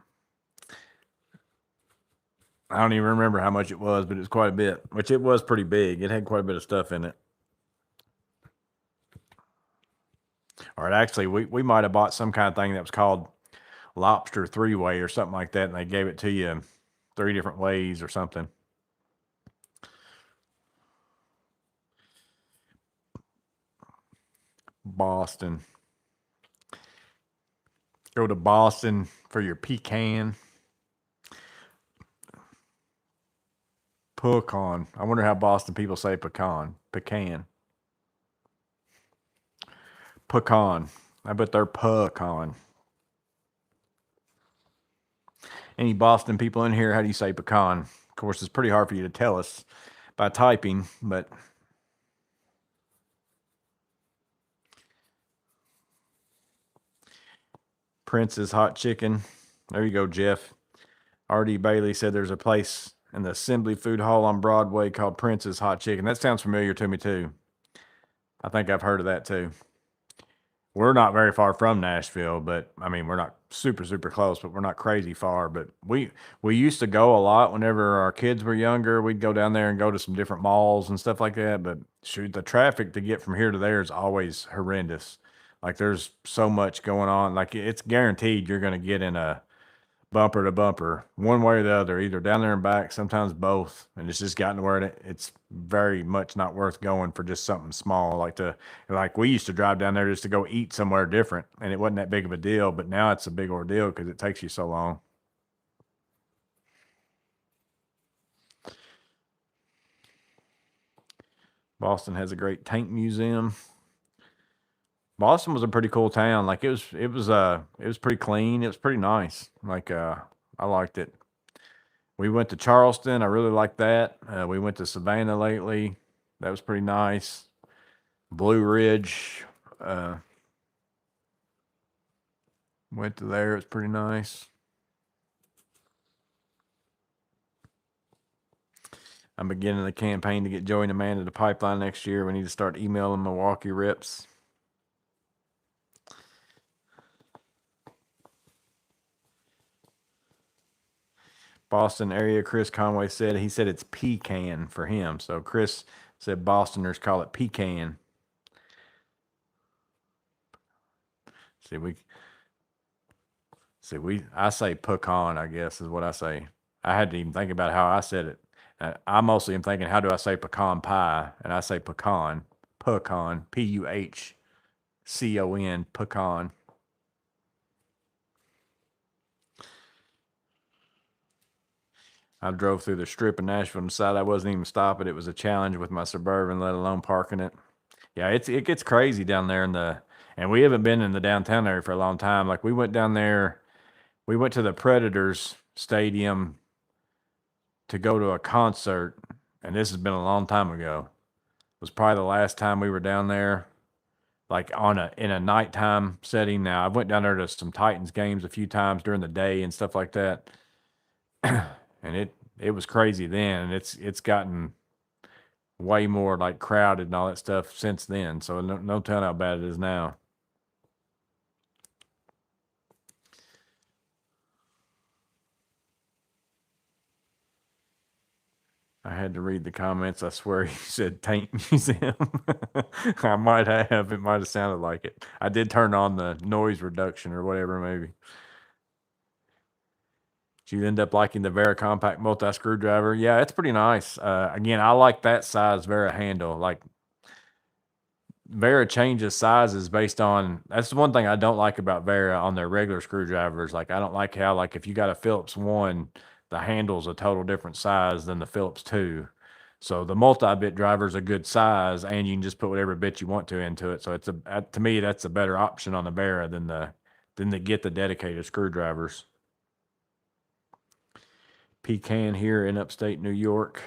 I don't even remember how much it was, but it was quite a bit. Which it was pretty big. It had quite a bit of stuff in it. Or actually, we might have bought some kind of thing that was called lobster three way or something like that, and they gave it to you three different ways or something. Boston. Go to Boston for your pecan. Pecan. I wonder how Boston people say pecan. Pecan. Pecan. I bet they're pecan. Any Boston people in here? How do you say pecan? Of course, it's pretty hard for you to tell us by typing, but Prince's Hot Chicken. There you go, Jeff. R.D. Bailey said there's a place in the Assembly Food Hall on Broadway called Prince's Hot Chicken. That sounds familiar to me, too. I think I've heard of that, too. We're not very far from Nashville, but I mean, we're not super, super close, but we're not crazy far. But we used to go a lot whenever our kids were younger. We'd go down there and go to some different malls and stuff like that. But shoot, the traffic to get from here to there is always horrendous. Like there's so much going on. Like it's guaranteed you're going to get in a bumper to bumper, one way or the other, either down there and back, sometimes both. And it's just gotten to where it's very much not worth going for just something small. Like we used to drive down there just to go eat somewhere different, and it wasn't that big of a deal. But now it's a big ordeal because it takes you so long. Boston has a great tank museum. Boston was a pretty cool town. Like it was pretty clean. It was pretty nice. I liked it. We went to Charleston. I really liked that. We went to Savannah lately. That was pretty nice. Blue Ridge. Uh, Went to there. It was pretty nice. I'm beginning the campaign to get Joey and Amanda to Pipeline next year. We need to start emailing Milwaukee reps. Boston area, Chris Conway said. He said it's pecan for him. So Chris said Bostoners call it pecan. See, I say pecan, I guess is what I say. I had to even think about how I said it. I mostly am thinking, how do I say pecan pie? And I say pecan, Puhcon, pecan. I drove through the strip in Nashville and decided I wasn't even stopping. It was a challenge with my Suburban, let alone parking it. Yeah, it gets crazy down there and we haven't been in the downtown area for a long time. Like we went down there, we went to the Predators Stadium to go to a concert, and this has been a long time ago. It was probably the last time we were down there, like in a nighttime setting. Now I went down there to some Titans games a few times during the day and stuff like that, and it was crazy then. And it's gotten way more like crowded and all that stuff since then. So no telling how bad it is now. I had to read the comments. I swear he said Tank Museum. I might have. It might have sounded like it. I did turn on the noise reduction or whatever, maybe. Did you end up liking the Vera compact multi screwdriver? Yeah, it's pretty nice. Again, I like that size Vera handle. Like Vera changes sizes based on. That's the one thing I don't like about Vera on their regular screwdrivers. Like I don't like how like if you got a Phillips 1, the handle's a total different size than the Phillips 2. So the multi-bit driver is a good size, and you can just put whatever bit you want to into it. So to me that's a better option on the Vera than to get the dedicated screwdrivers. Pecan here in upstate New York.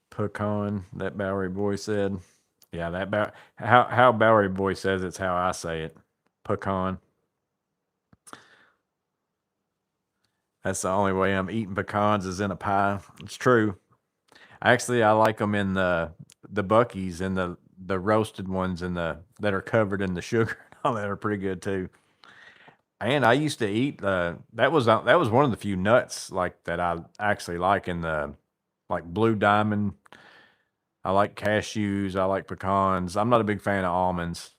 Pecan, that Bowery boy said. Yeah, how Bowery boy says it's how I say it. Pecan. That's the only way I'm eating pecans is in a pie. It's true. Actually, I like them in the Buckies and the roasted ones and the that are covered in the sugar. All that are pretty good too. And I used to eat that was one of the few nuts like that I actually like in the like blue diamond. I like cashews. I like pecans. I'm not a big fan of almonds.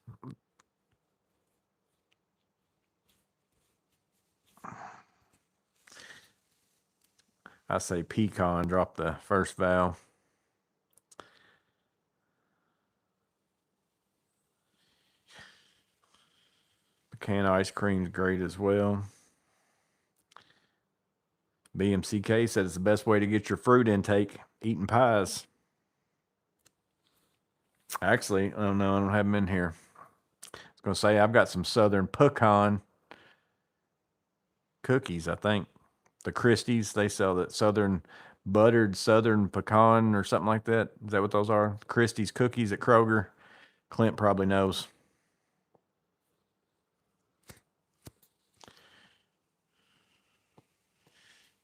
I say pecan, drop the first vowel. Canned ice cream's great as well. BMCK said it's the best way to get your fruit intake, eating pies. Actually, I don't know. I don't have them in here. I was going to say I've got some Southern pecan cookies, I think. The Christie's, they sell that Southern buttered Southern pecan or something like that. Is that what those are? Christie's cookies at Kroger. Clint probably knows.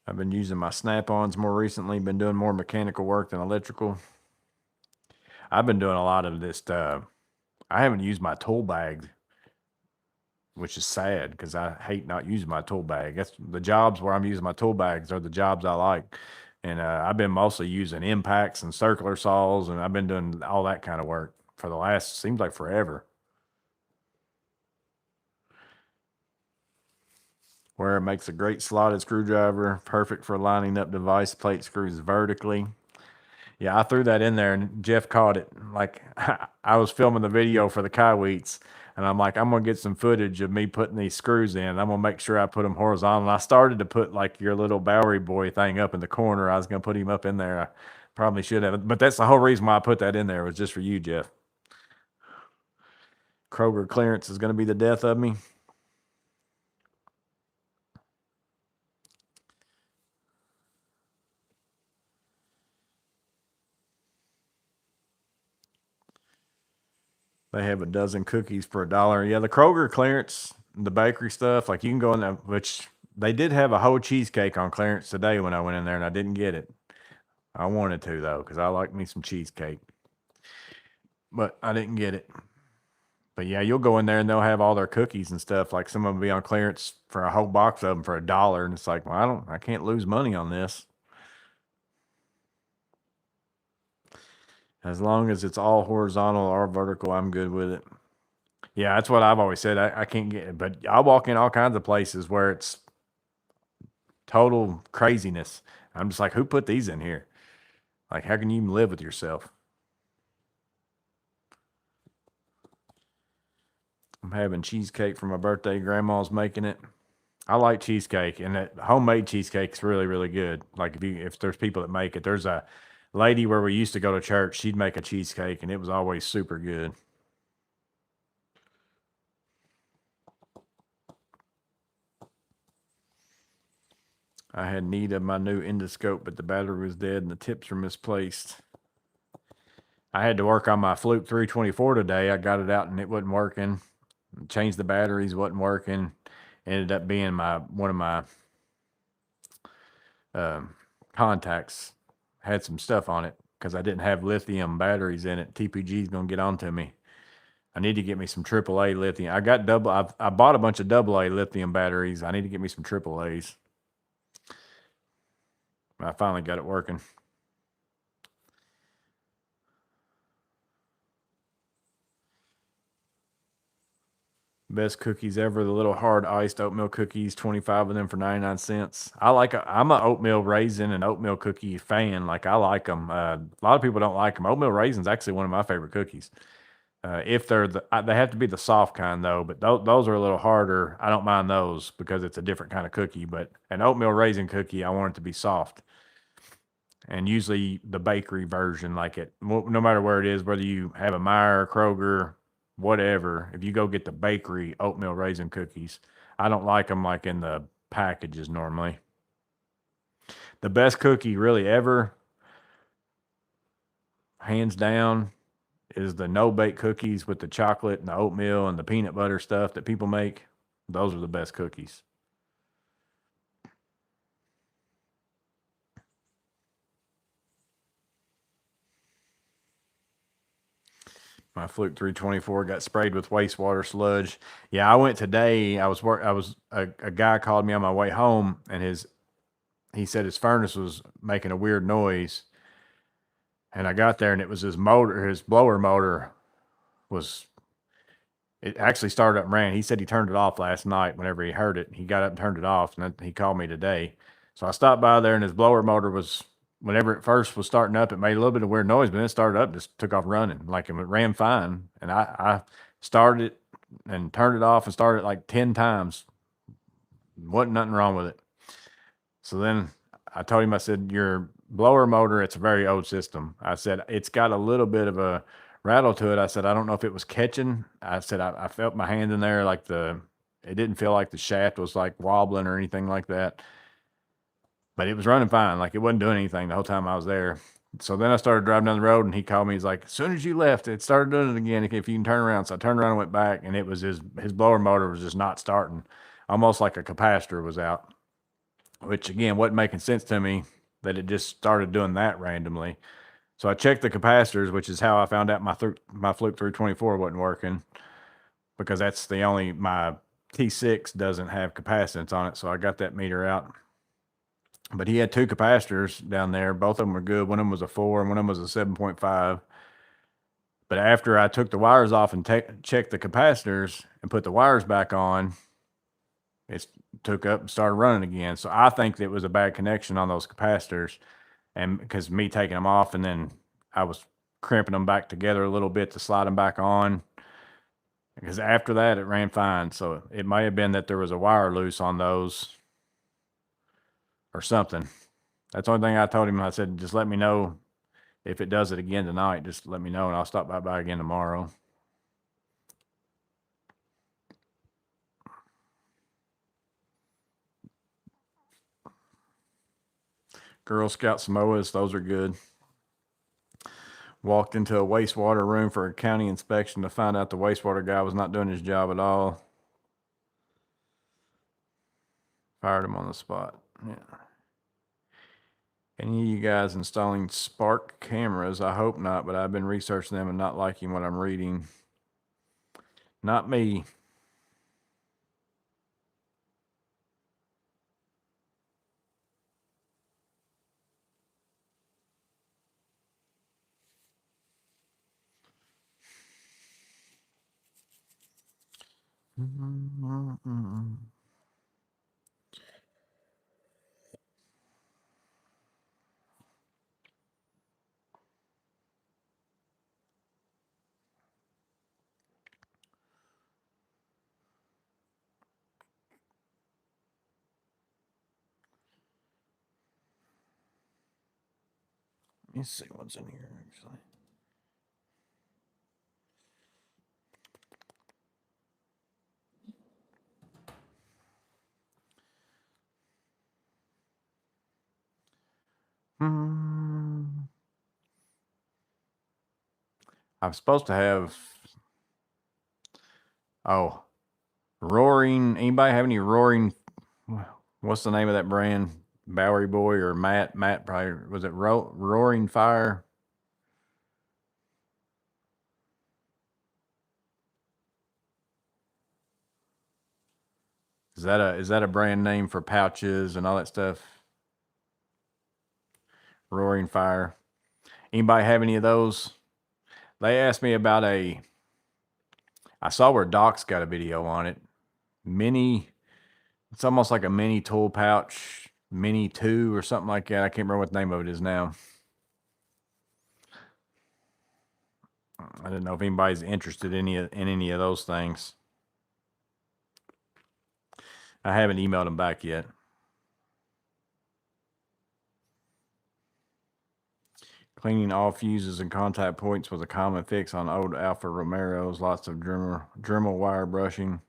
I've been using my snap-ons more recently, been doing more mechanical work than electrical. I've been doing a lot of this. I haven't used my tool bag, which is sad because I hate not using my tool bag. That's the jobs where I'm using my tool bags are the jobs I like. And I've been mostly using impacts and circular saws, and I've been doing all that kind of work for the last, seems like forever. Where it makes a great slotted screwdriver, perfect for lining up device plate screws vertically. Yeah, I threw that in there and Jeff caught it. Like I was filming the video for the Kaiweets and I'm like, I'm gonna get some footage of me putting these screws in. I'm gonna make sure I put them horizontal. And I started to put like your little Bowery boy thing up in the corner. I was gonna put him up in there. I probably should have, but that's the whole reason why I put that in there was just for you, Jeff. Kroger clearance is gonna be the death of me. They have a dozen cookies for $1. Yeah, the Kroger clearance, the bakery stuff, like you can go in there, which they did have a whole cheesecake on clearance today when I went in there and I didn't get it. I wanted to though, because I like me some cheesecake. But I didn't get it. But yeah, you'll go in there and they'll have all their cookies and stuff. Like some of them be on clearance for a whole box of them for $1. And it's like, well, I can't lose money on this. As long as it's all horizontal or vertical, I'm good with it. Yeah, that's what I've always said. I can't get it, but I walk in all kinds of places where it's total craziness. I'm just like, who put these in here? Like, how can you even live with yourself? I'm having cheesecake for my birthday. Grandma's making it. I like cheesecake, and that homemade cheesecake is really, really good. Like if there's people that make it, there's a lady where we used to go to church. She'd make a cheesecake, and it was always super good. I had need of my new endoscope, but the battery was dead and the tips were misplaced. I had to work on my Fluke 324 today. I got it out and it wasn't working. Changed the batteries, wasn't working. Ended up being one of my contacts had some stuff on it because I didn't have lithium batteries in it. TPG's gonna get on to me. I need to get me some AAA lithium. I bought a bunch of AA lithium batteries. I need to get me some AAAs. I finally got it working. Best cookies ever. The little hard iced oatmeal cookies, 25 of them for 99 cents. I'm a oatmeal raisin and oatmeal cookie fan. Like I like them. A lot of people don't like them. Oatmeal raisin's actually one of my favorite cookies. If they have to be the soft kind though, but those are a little harder. I don't mind those because it's a different kind of cookie, but an oatmeal raisin cookie, I want it to be soft. And usually the bakery version, like no matter where it is, whether you have a Meijer, Kroger, whatever, if you go get the bakery oatmeal raisin cookies, I don't like them like in the packages normally. The best cookie really ever, hands down, is the no bake cookies with the chocolate and the oatmeal and the peanut butter stuff that people make. Those are the best cookies. My Fluke 324 got sprayed with wastewater sludge. Yeah, I went today. I was a guy called me on my way home and he said his furnace was making a weird noise. And I got there and it was his blower motor was it actually started up and ran. He said he turned it off last night whenever he heard it. He got up and turned it off, and then he called me today. So I stopped by there, and his blower motor was, whenever it first was starting up, it made a little bit of weird noise, but then it started up, just took off running. Like it ran fine. And I started it, and turned it off and started it like 10 times. Wasn't nothing wrong with it. So then I told him, I said, your blower motor, it's a very old system. I said, it's got a little bit of a rattle to it. I said, I don't know if it was catching. I said, I felt my hand in there, like it didn't feel like the shaft was like wobbling or anything like that. But it was running fine. Like it wasn't doing anything the whole time I was there. So then I started driving down the road and he called me. He's like, as soon as you left, it started doing it again. If you can turn around. So I turned around and went back, and it was his blower motor was just not starting. Almost like a capacitor was out, which again wasn't making sense to me that it just started doing that randomly. So I checked the capacitors, which is how I found out my Fluke 324 wasn't working, because that's the only, my T6 doesn't have capacitance on it. So I got that meter out. But he had two capacitors down there. Both of them were good. One of them was a 4 and one of them was a 7.5. But after I took the wires off and checked the capacitors and put the wires back on, it took up and started running again. So I think it was a bad connection on those capacitors. And because me taking them off and then I was crimping them back together a little bit to slide them back on. Because after that, it ran fine. So it may have been that there was a wire loose on those or something. That's the only thing I told him. I said, just let me know if it does it again tonight. Just let me know, and I'll stop by again tomorrow. Girl Scout Samoas, those are good. Walked into a wastewater room for a county inspection to find out the wastewater guy was not doing his job at all. Fired him on the spot. Yeah. Any of you guys installing Spark cameras? I hope not, but I've been researching them and not liking what I'm reading. Not me. Let me see what's in here, actually. I'm supposed to have, Roaring. Anybody have any Roaring? What's the name of that brand? Bowery Boy or Matt? Matt probably, was it Roaring Fire? Is that a brand name for pouches and all that stuff? Roaring Fire. Anybody have any of those? They asked me about I saw where Doc's got a video on it. It's almost like a mini tool pouch, Mini 2 or something like that. I can't remember what the name of it is now. I didn't know if anybody's interested in any of those things. I haven't emailed them back yet. Cleaning all fuses and contact points was a common fix on old Alfa Romeros. Lots of Dremel wire brushing.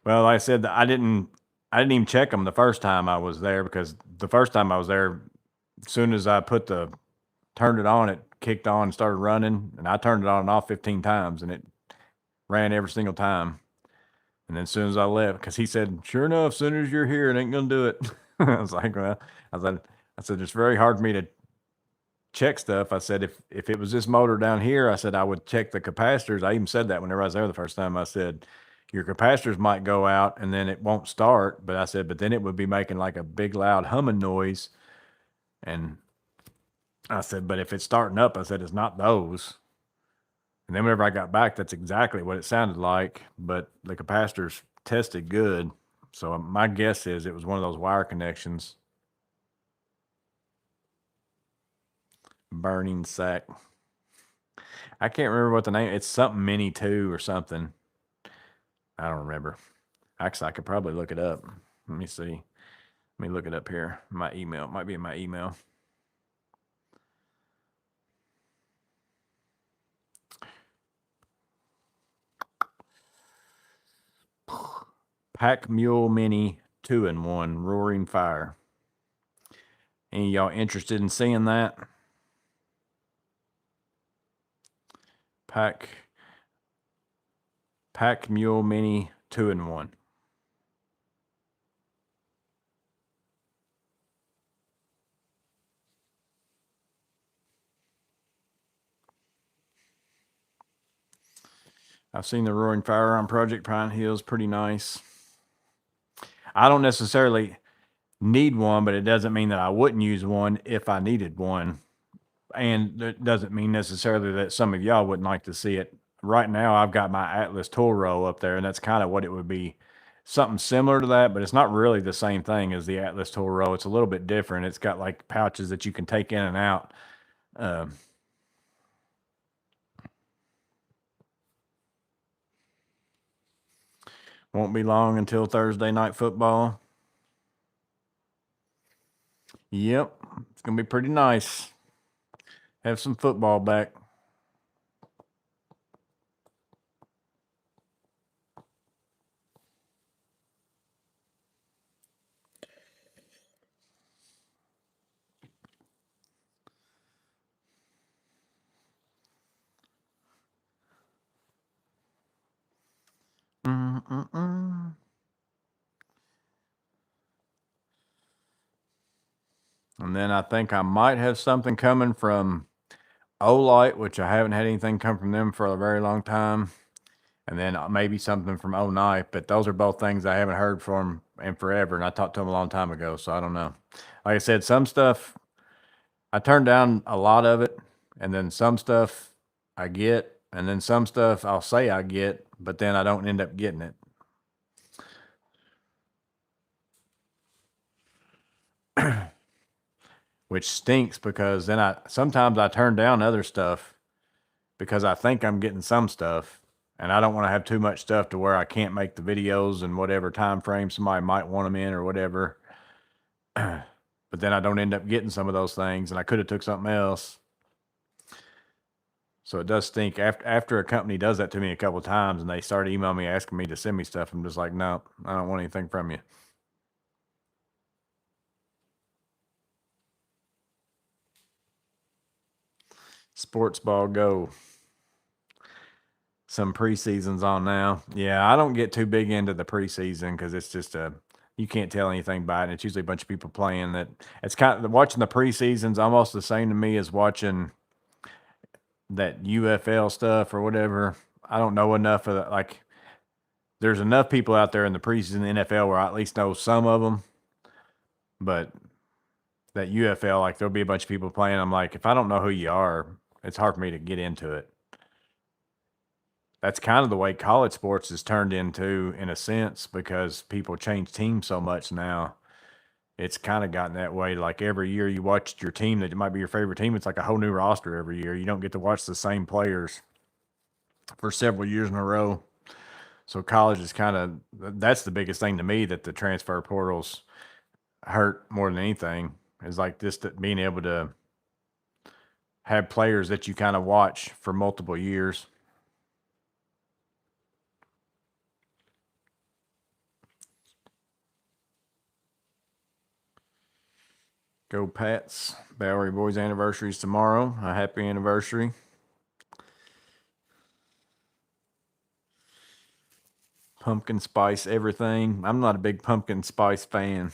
Well, like I said, I didn't even check them the first time I was there, because the first time I was there, as soon as I turned it on, it kicked on and started running, and I turned it on and off 15 times, and it ran every single time. And then as soon as I left, because he said, sure enough, as soon as you're here, it ain't gonna do it. I was like, well, I said, it's very hard for me to check stuff. I said, if it was this motor down here, I said, I would check the capacitors. I even said that whenever I was there the first time. I said, your capacitors might go out and then it won't start. But I said, but then it would be making like a big loud humming noise. And I said, but if it's starting up, I said, it's not those. And then whenever I got back, that's exactly what it sounded like. But the capacitors tested good. So my guess is it was one of those wire connections. Burning sack. I can't remember what the name. It's something Mini 2 or something. I don't remember. Actually, I could probably look it up. Let me see. Let me look it up here. My email. It might be in my email. Pack Mule Mini 2-in-1 Roaring Fire. Any of y'all interested in seeing that? Pack Mule Mini 2-in-1. I've seen the Roaring Fire on Project Pine Hills. Pretty nice. I don't necessarily need one, but it doesn't mean that I wouldn't use one if I needed one. And it doesn't mean necessarily that some of y'all wouldn't like to see it. Right now, I've got my Atlas tool row up there, and that's kind of what it would be. Something similar to that, but it's not really the same thing as the Atlas tool row. It's a little bit different. It's got like pouches that you can take in and out. Won't be long until Thursday night football. Yep, it's gonna be pretty nice. Have some football back. Mm-mm-mm. And then I think I might have something coming from Olight, which I haven't had anything come from them for a very long time. And then maybe something from Knife, but those are both things I haven't heard from in forever. And I talked to them a long time ago, so I don't know. Like I said, some stuff I turn down a lot of it, and then some stuff I get, and then some stuff I'll say I get, but then I don't end up getting it. Which stinks because then sometimes I turn down other stuff because I think I'm getting some stuff, and I don't want to have too much stuff to where I can't make the videos in whatever time frame somebody might want them in or whatever. But then I don't end up getting some of those things, and I could have took something else. So it does stink. After a company does that to me a couple of times, and they start emailing me asking me to send me stuff, I'm just like, no, I don't want anything from you. Sports ball go. Some preseason's on now. Yeah, I don't get too big into the preseason because it's just you can't tell anything by it. And it's usually a bunch of people playing that. It's kind of watching the preseason's almost the same to me as watching that UFL stuff or whatever. I don't know enough of that. Like, there's enough people out there in the preseason NFL where I at least know some of them, but that UFL, like, there'll be a bunch of people playing. I'm like, if I don't know who you are, it's hard for me to get into it. That's kind of the way college sports is turned into, in a sense, because people change teams so much now. It's kind of gotten that way. Like every year you watch your team that might be your favorite team, it's like a whole new roster every year. You don't get to watch the same players for several years in a row. So college is kind of, that's the biggest thing to me that the transfer portals hurt more than anything, is like just being able to have players that you kind of watch for multiple years. Go Pats. Bowery Boys anniversary is tomorrow. A happy anniversary. Pumpkin spice everything. I'm not a big pumpkin spice fan.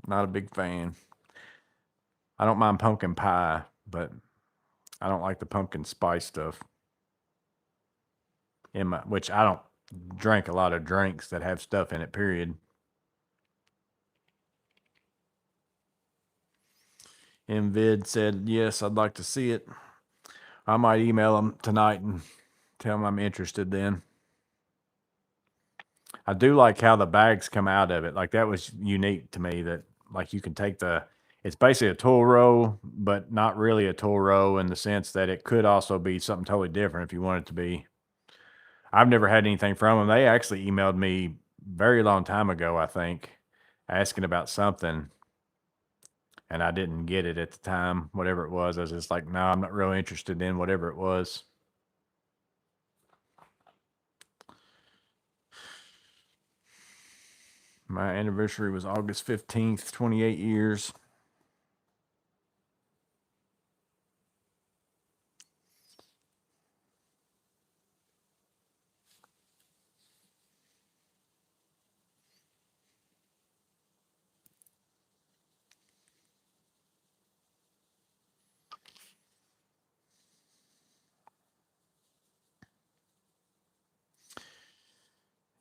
Not a big fan. I don't mind pumpkin pie, but I don't like the pumpkin spice stuff. Which I don't drink a lot of drinks that have stuff in it, period. Invid said, yes, I'd like to see it. I might email them tonight and tell them I'm interested then. I do like how the bags come out of it. Like, that was unique to me, that like you can take it's basically a tool row, but not really a tool row in the sense that it could also be something totally different if you want it to be. I've never had anything from them. They actually emailed me very long time ago, I think, asking about something, and I didn't get it at the time. Whatever it was, I was just like, no, I'm not really interested in whatever it was. My anniversary was August 15th, 28 years.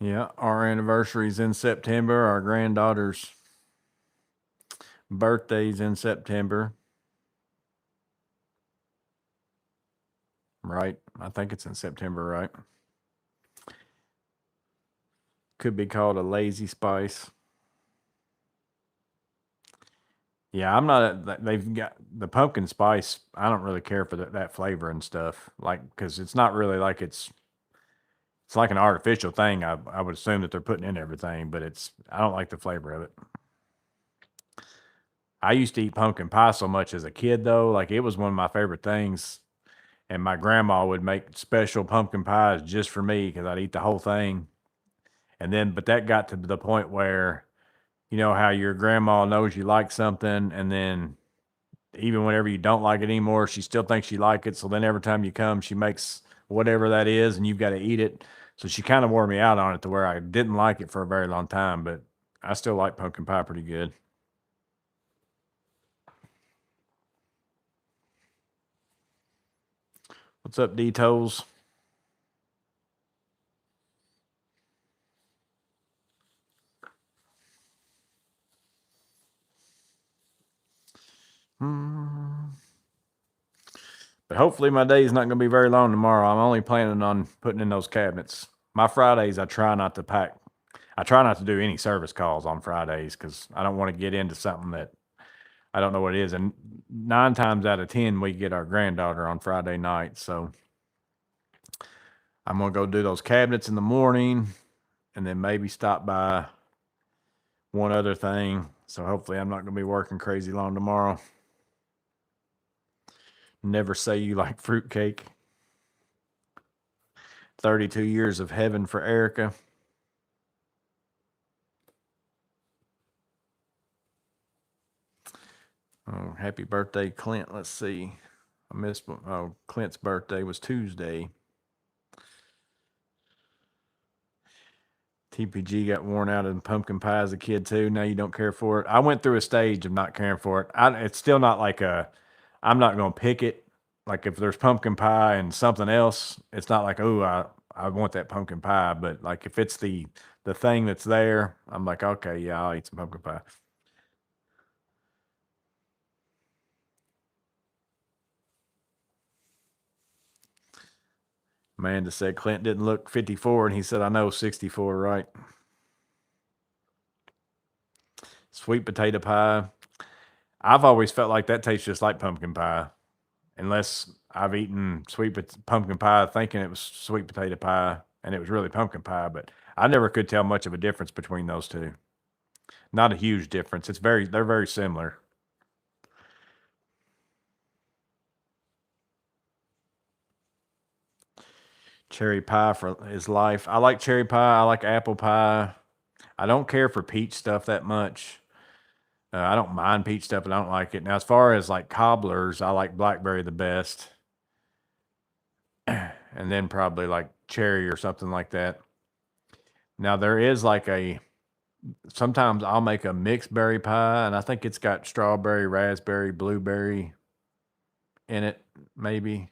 Yeah, our anniversary's in September. Our granddaughter's birthday's in September. Right. I think it's in September, right? Could be called a lazy spice. Yeah, I'm not. They've got the pumpkin spice. I don't really care for that flavor and stuff. Like, because it's not really like it's like an artificial thing. I would assume that they're putting in everything, but I don't like the flavor of it. I used to eat pumpkin pie so much as a kid, though. Like, it was one of my favorite things. And my grandma would make special pumpkin pies just for me because I'd eat the whole thing. And then, but that got to the point where, you know, how your grandma knows you like something, and then even whenever you don't like it anymore, she still thinks you like it. So then every time you come, she makes whatever that is, and you've got to eat it. So she kind of wore me out on it to where I didn't like it for a very long time, but I still like pumpkin pie pretty good. What's up, D-Toes? Hmm. But hopefully my day is not going to be very long tomorrow. I'm only planning on putting in those cabinets. My Fridays, I try not to pack. I try not to do any service calls on Fridays because I don't want to get into something that I don't know what it is. And 9 times out of 10, we get our granddaughter on Friday night. So I'm going to go do those cabinets in the morning and then maybe stop by one other thing. So hopefully I'm not going to be working crazy long tomorrow. Never say you like fruitcake. 32 years of heaven for Erica. Oh, happy birthday, Clint. Let's see. I missed one. Oh, Clint's birthday was Tuesday. TPG got worn out in pumpkin pie as a kid too. Now you don't care for it. I went through a stage of not caring for it. It's still not like I'm not going to pick it. Like if there's pumpkin pie and something else, it's not like, oh, I want that pumpkin pie. But like if it's the thing that's there, I'm like, okay, yeah, I'll eat some pumpkin pie. Amanda said Clint didn't look 54, and he said, I know 64, right? Sweet potato pie. I've always felt like that tastes just like pumpkin pie, unless I've eaten pumpkin pie thinking it was sweet potato pie and it was really pumpkin pie. But I never could tell much of a difference between those two. Not a huge difference. They're very similar. Cherry pie for his life. I like cherry pie. I like apple pie. I don't care for peach stuff that much. I don't mind peach stuff, but I don't like it. Now, as far as like cobblers, I like blackberry the best, and then probably like cherry or something like that. Now, there is like sometimes I'll make a mixed berry pie, and I think it's got strawberry, raspberry, blueberry in it, maybe,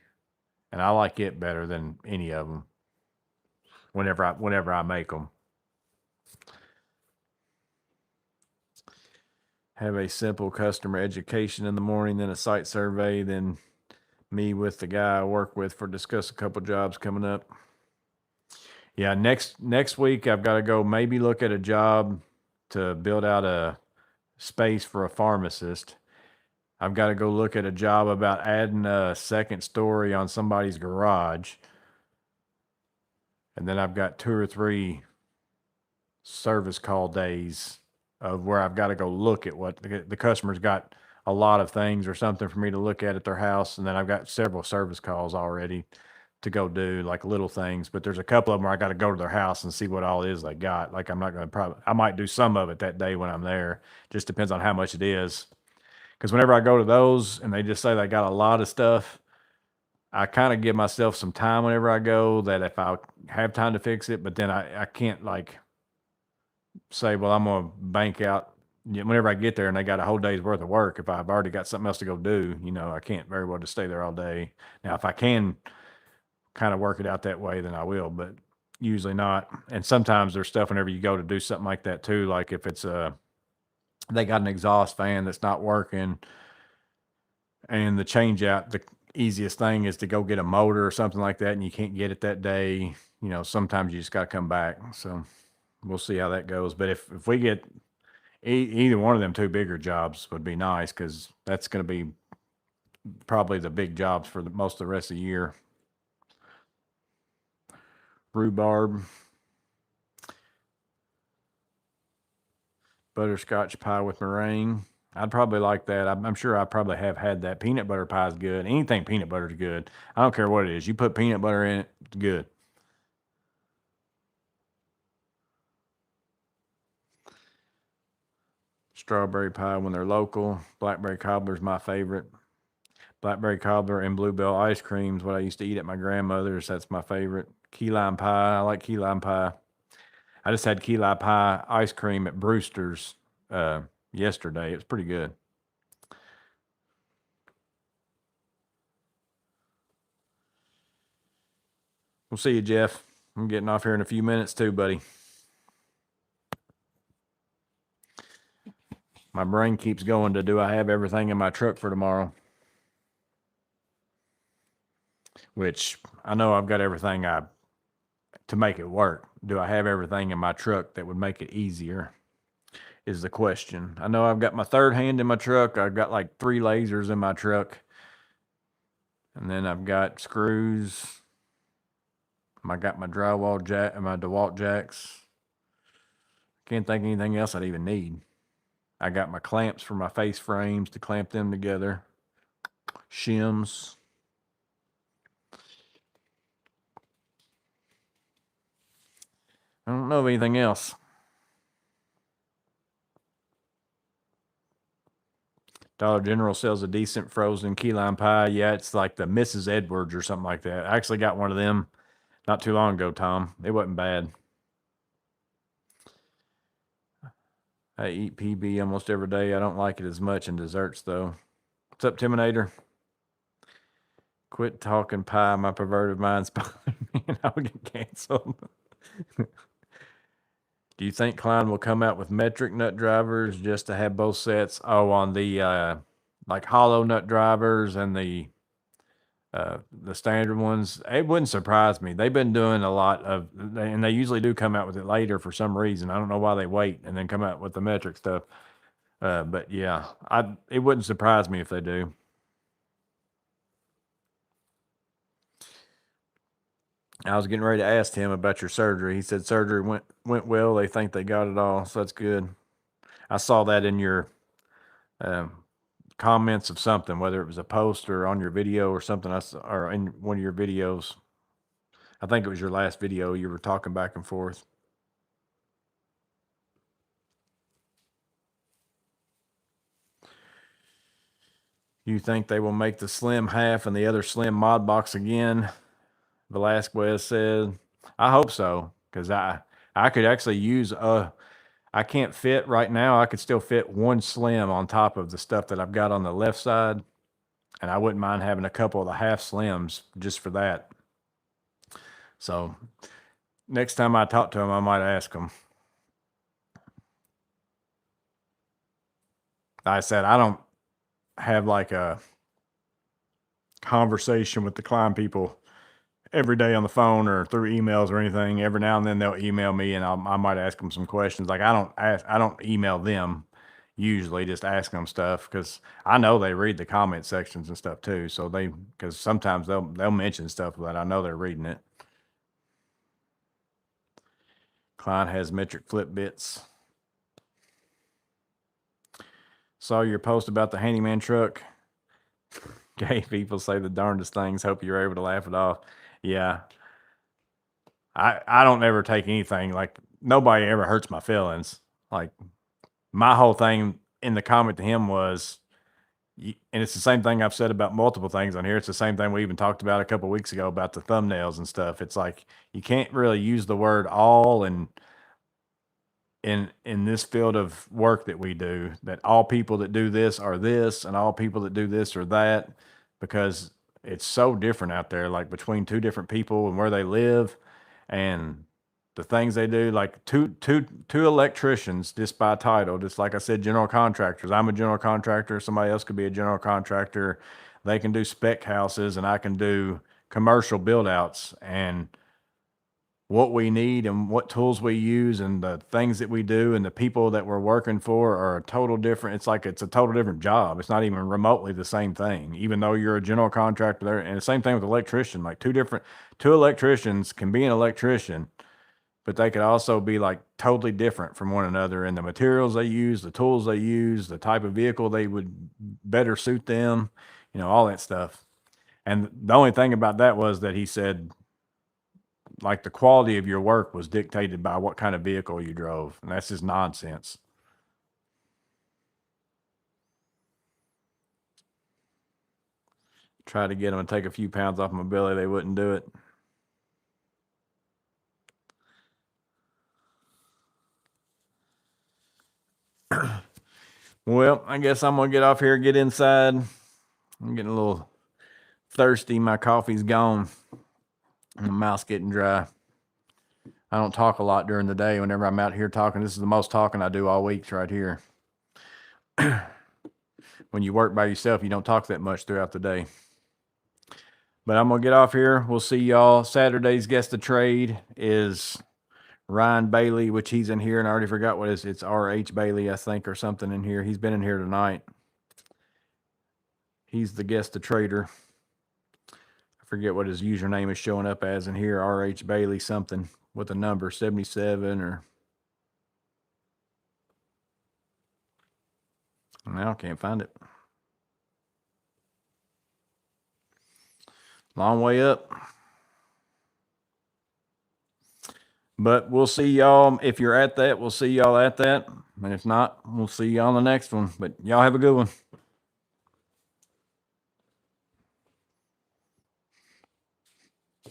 and I like it better than any of them. Whenever I make them, have a simple customer education in the morning, then a site survey, then me with the guy I work with for discuss a couple jobs coming up. Yeah, next week I've got to go maybe look at a job to build out a space for a pharmacist. I've got to go look at a job about adding a second story on somebody's garage. And then I've got 2 or 3 service call days of where I've got to go look at what the customer's got a lot of things or something for me to look at their house. And then I've got several service calls already to go do, like little things. But there's a couple of them where I got to go to their house and see what all it is they got. Like I'm not going to I might do some of it that day when I'm there. Just depends on how much it is. Because whenever I go to those and they just say they got a lot of stuff, I kind of give myself some time whenever I go that if I have time to fix it, but then I can't like say, well, I'm going to bank out whenever I get there and they got a whole day's worth of work. If I've already got something else to go do, I can't very well just stay there all day. Now, if I can kind of work it out that way, then I will, but usually not. And sometimes there's stuff whenever you go to do something like that too. Like if it's they got an exhaust fan that's not working and the change out, the easiest thing is to go get a motor or something like that. And you can't get it that day. Sometimes you just got to come back. So we'll see how that goes. But if we get either one of them 2 bigger jobs would be nice, because that's going to be probably the big jobs for most of the rest of the year. Rhubarb, butterscotch pie with meringue. I'd probably like that. I'm sure I probably have had that. Peanut butter pie is good. Anything peanut butter is good. I don't care what it is. You put peanut butter in it, it's good. Strawberry pie when they're local. Blackberry cobbler is my favorite. Blackberry cobbler and bluebell ice cream is what I used to eat at my grandmother's. That's my favorite. Key lime pie. I like key lime pie. I just had key lime pie ice cream at Brewster's yesterday. It was pretty good. We'll see you, Jeff. I'm getting off here in a few minutes too, buddy. My brain keeps going to, do I have everything in my truck for tomorrow? Which I know I've got everything to make it work. Do I have everything in my truck that would make it easier? Is the question. I know I've got my third hand in my truck. I've got like 3 lasers in my truck. And then I've got screws. I got my drywall jack and my DeWalt jacks. Can't think of anything else I'd even need. I got my clamps for my face frames to clamp them together. Shims. I don't know of anything else. Dollar General sells a decent frozen key lime pie. Yeah, it's like the Mrs. Edwards or something like that. I actually got one of them not too long ago, Tom. It wasn't bad. I eat PB almost every day. I don't like it as much in desserts, though. What's up, Timinator? Quit talking pie. My perverted mind's bothering me and I will get canceled. Do you think Klein will come out with metric nut drivers just to have both sets? Oh, on the like hollow nut drivers and the standard ones. It wouldn't surprise me. They've been doing a lot of, and they usually do come out with it later for some reason. I don't know why they wait and then come out with the metric stuff. But yeah, it wouldn't surprise me if they do. I was getting ready to ask him about your surgery. He said surgery went well. They think they got it all, so that's good. I saw that in your comments of something, whether it was a post or on your video or something. Or in one of your videos. I think it was your last video. You were talking back and forth. You think they will make the slim half and the other slim mod box again? Velasquez said, I hope so, because I could actually use I can't fit right now. I could still fit one slim on top of the stuff that I've got on the left side, and I wouldn't mind having a couple of the half slims just for that. So next time I talk to him, I might ask him. I said I don't have like a conversation with the client people every day on the phone or through emails or anything. Every now and then they'll email me and I might ask them some questions. Like I don't email them usually, just ask them stuff, because I know they read the comment sections and stuff too. So because sometimes they'll mention stuff that I know they're reading it. Client has metric flip bits. Saw your post about the Handyman truck. Gay people say the darndest things. Hope you're able to laugh it off. Yeah. I don't ever take anything, like, nobody ever hurts my feelings. Like, my whole thing in the comment to him was, and it's the same thing I've said about multiple things on here. It's the same thing we even talked about a couple of weeks ago about the thumbnails and stuff. It's like, you can't really use the word all and in this field of work that we do, that all people that do this are this and all people that do this are that, because it's so different out there, like between two different people and where they live and the things they do. Like two electricians, just by title, just like I said, general contractors. I'm a general contractor. Somebody else could be a general contractor. They can do spec houses and I can do commercial build outs, and what we need and what tools we use and the things that we do and the people that we're working for are a total different. It's like, it's a total different job. It's not even remotely the same thing, even though you're a general contractor there. And the same thing with electrician, like two electricians can be an electrician, but they could also be like totally different from one another in the materials they use, the tools they use, the type of vehicle they would better suit them, all that stuff. And the only thing about that was that he said, like, the quality of your work was dictated by what kind of vehicle you drove. And that's just nonsense. Try to get them to take a few pounds off my belly. They wouldn't do it. Well, I guess I'm going to get off here, get inside. I'm getting a little thirsty. My coffee's gone. And my mouth's getting dry. I don't talk a lot during the day whenever I'm out here talking. This is the most talking I do all week right here. When you work by yourself, you don't talk that much throughout the day. But I'm going to get off here. We'll see y'all. Saturday's guest of trade is Ryan Bailey, which he's in here, and I already forgot what it is. It's R.H. Bailey, I think, or something in here. He's been in here tonight. He's the guest of trader. I forget what his username is showing up as in here. R.H. Bailey something with a number 77 or... Now can't find it. Long way up. But we'll see y'all. If you're at that, we'll see y'all at that. And if not, we'll see y'all on the next one. But y'all have a good one.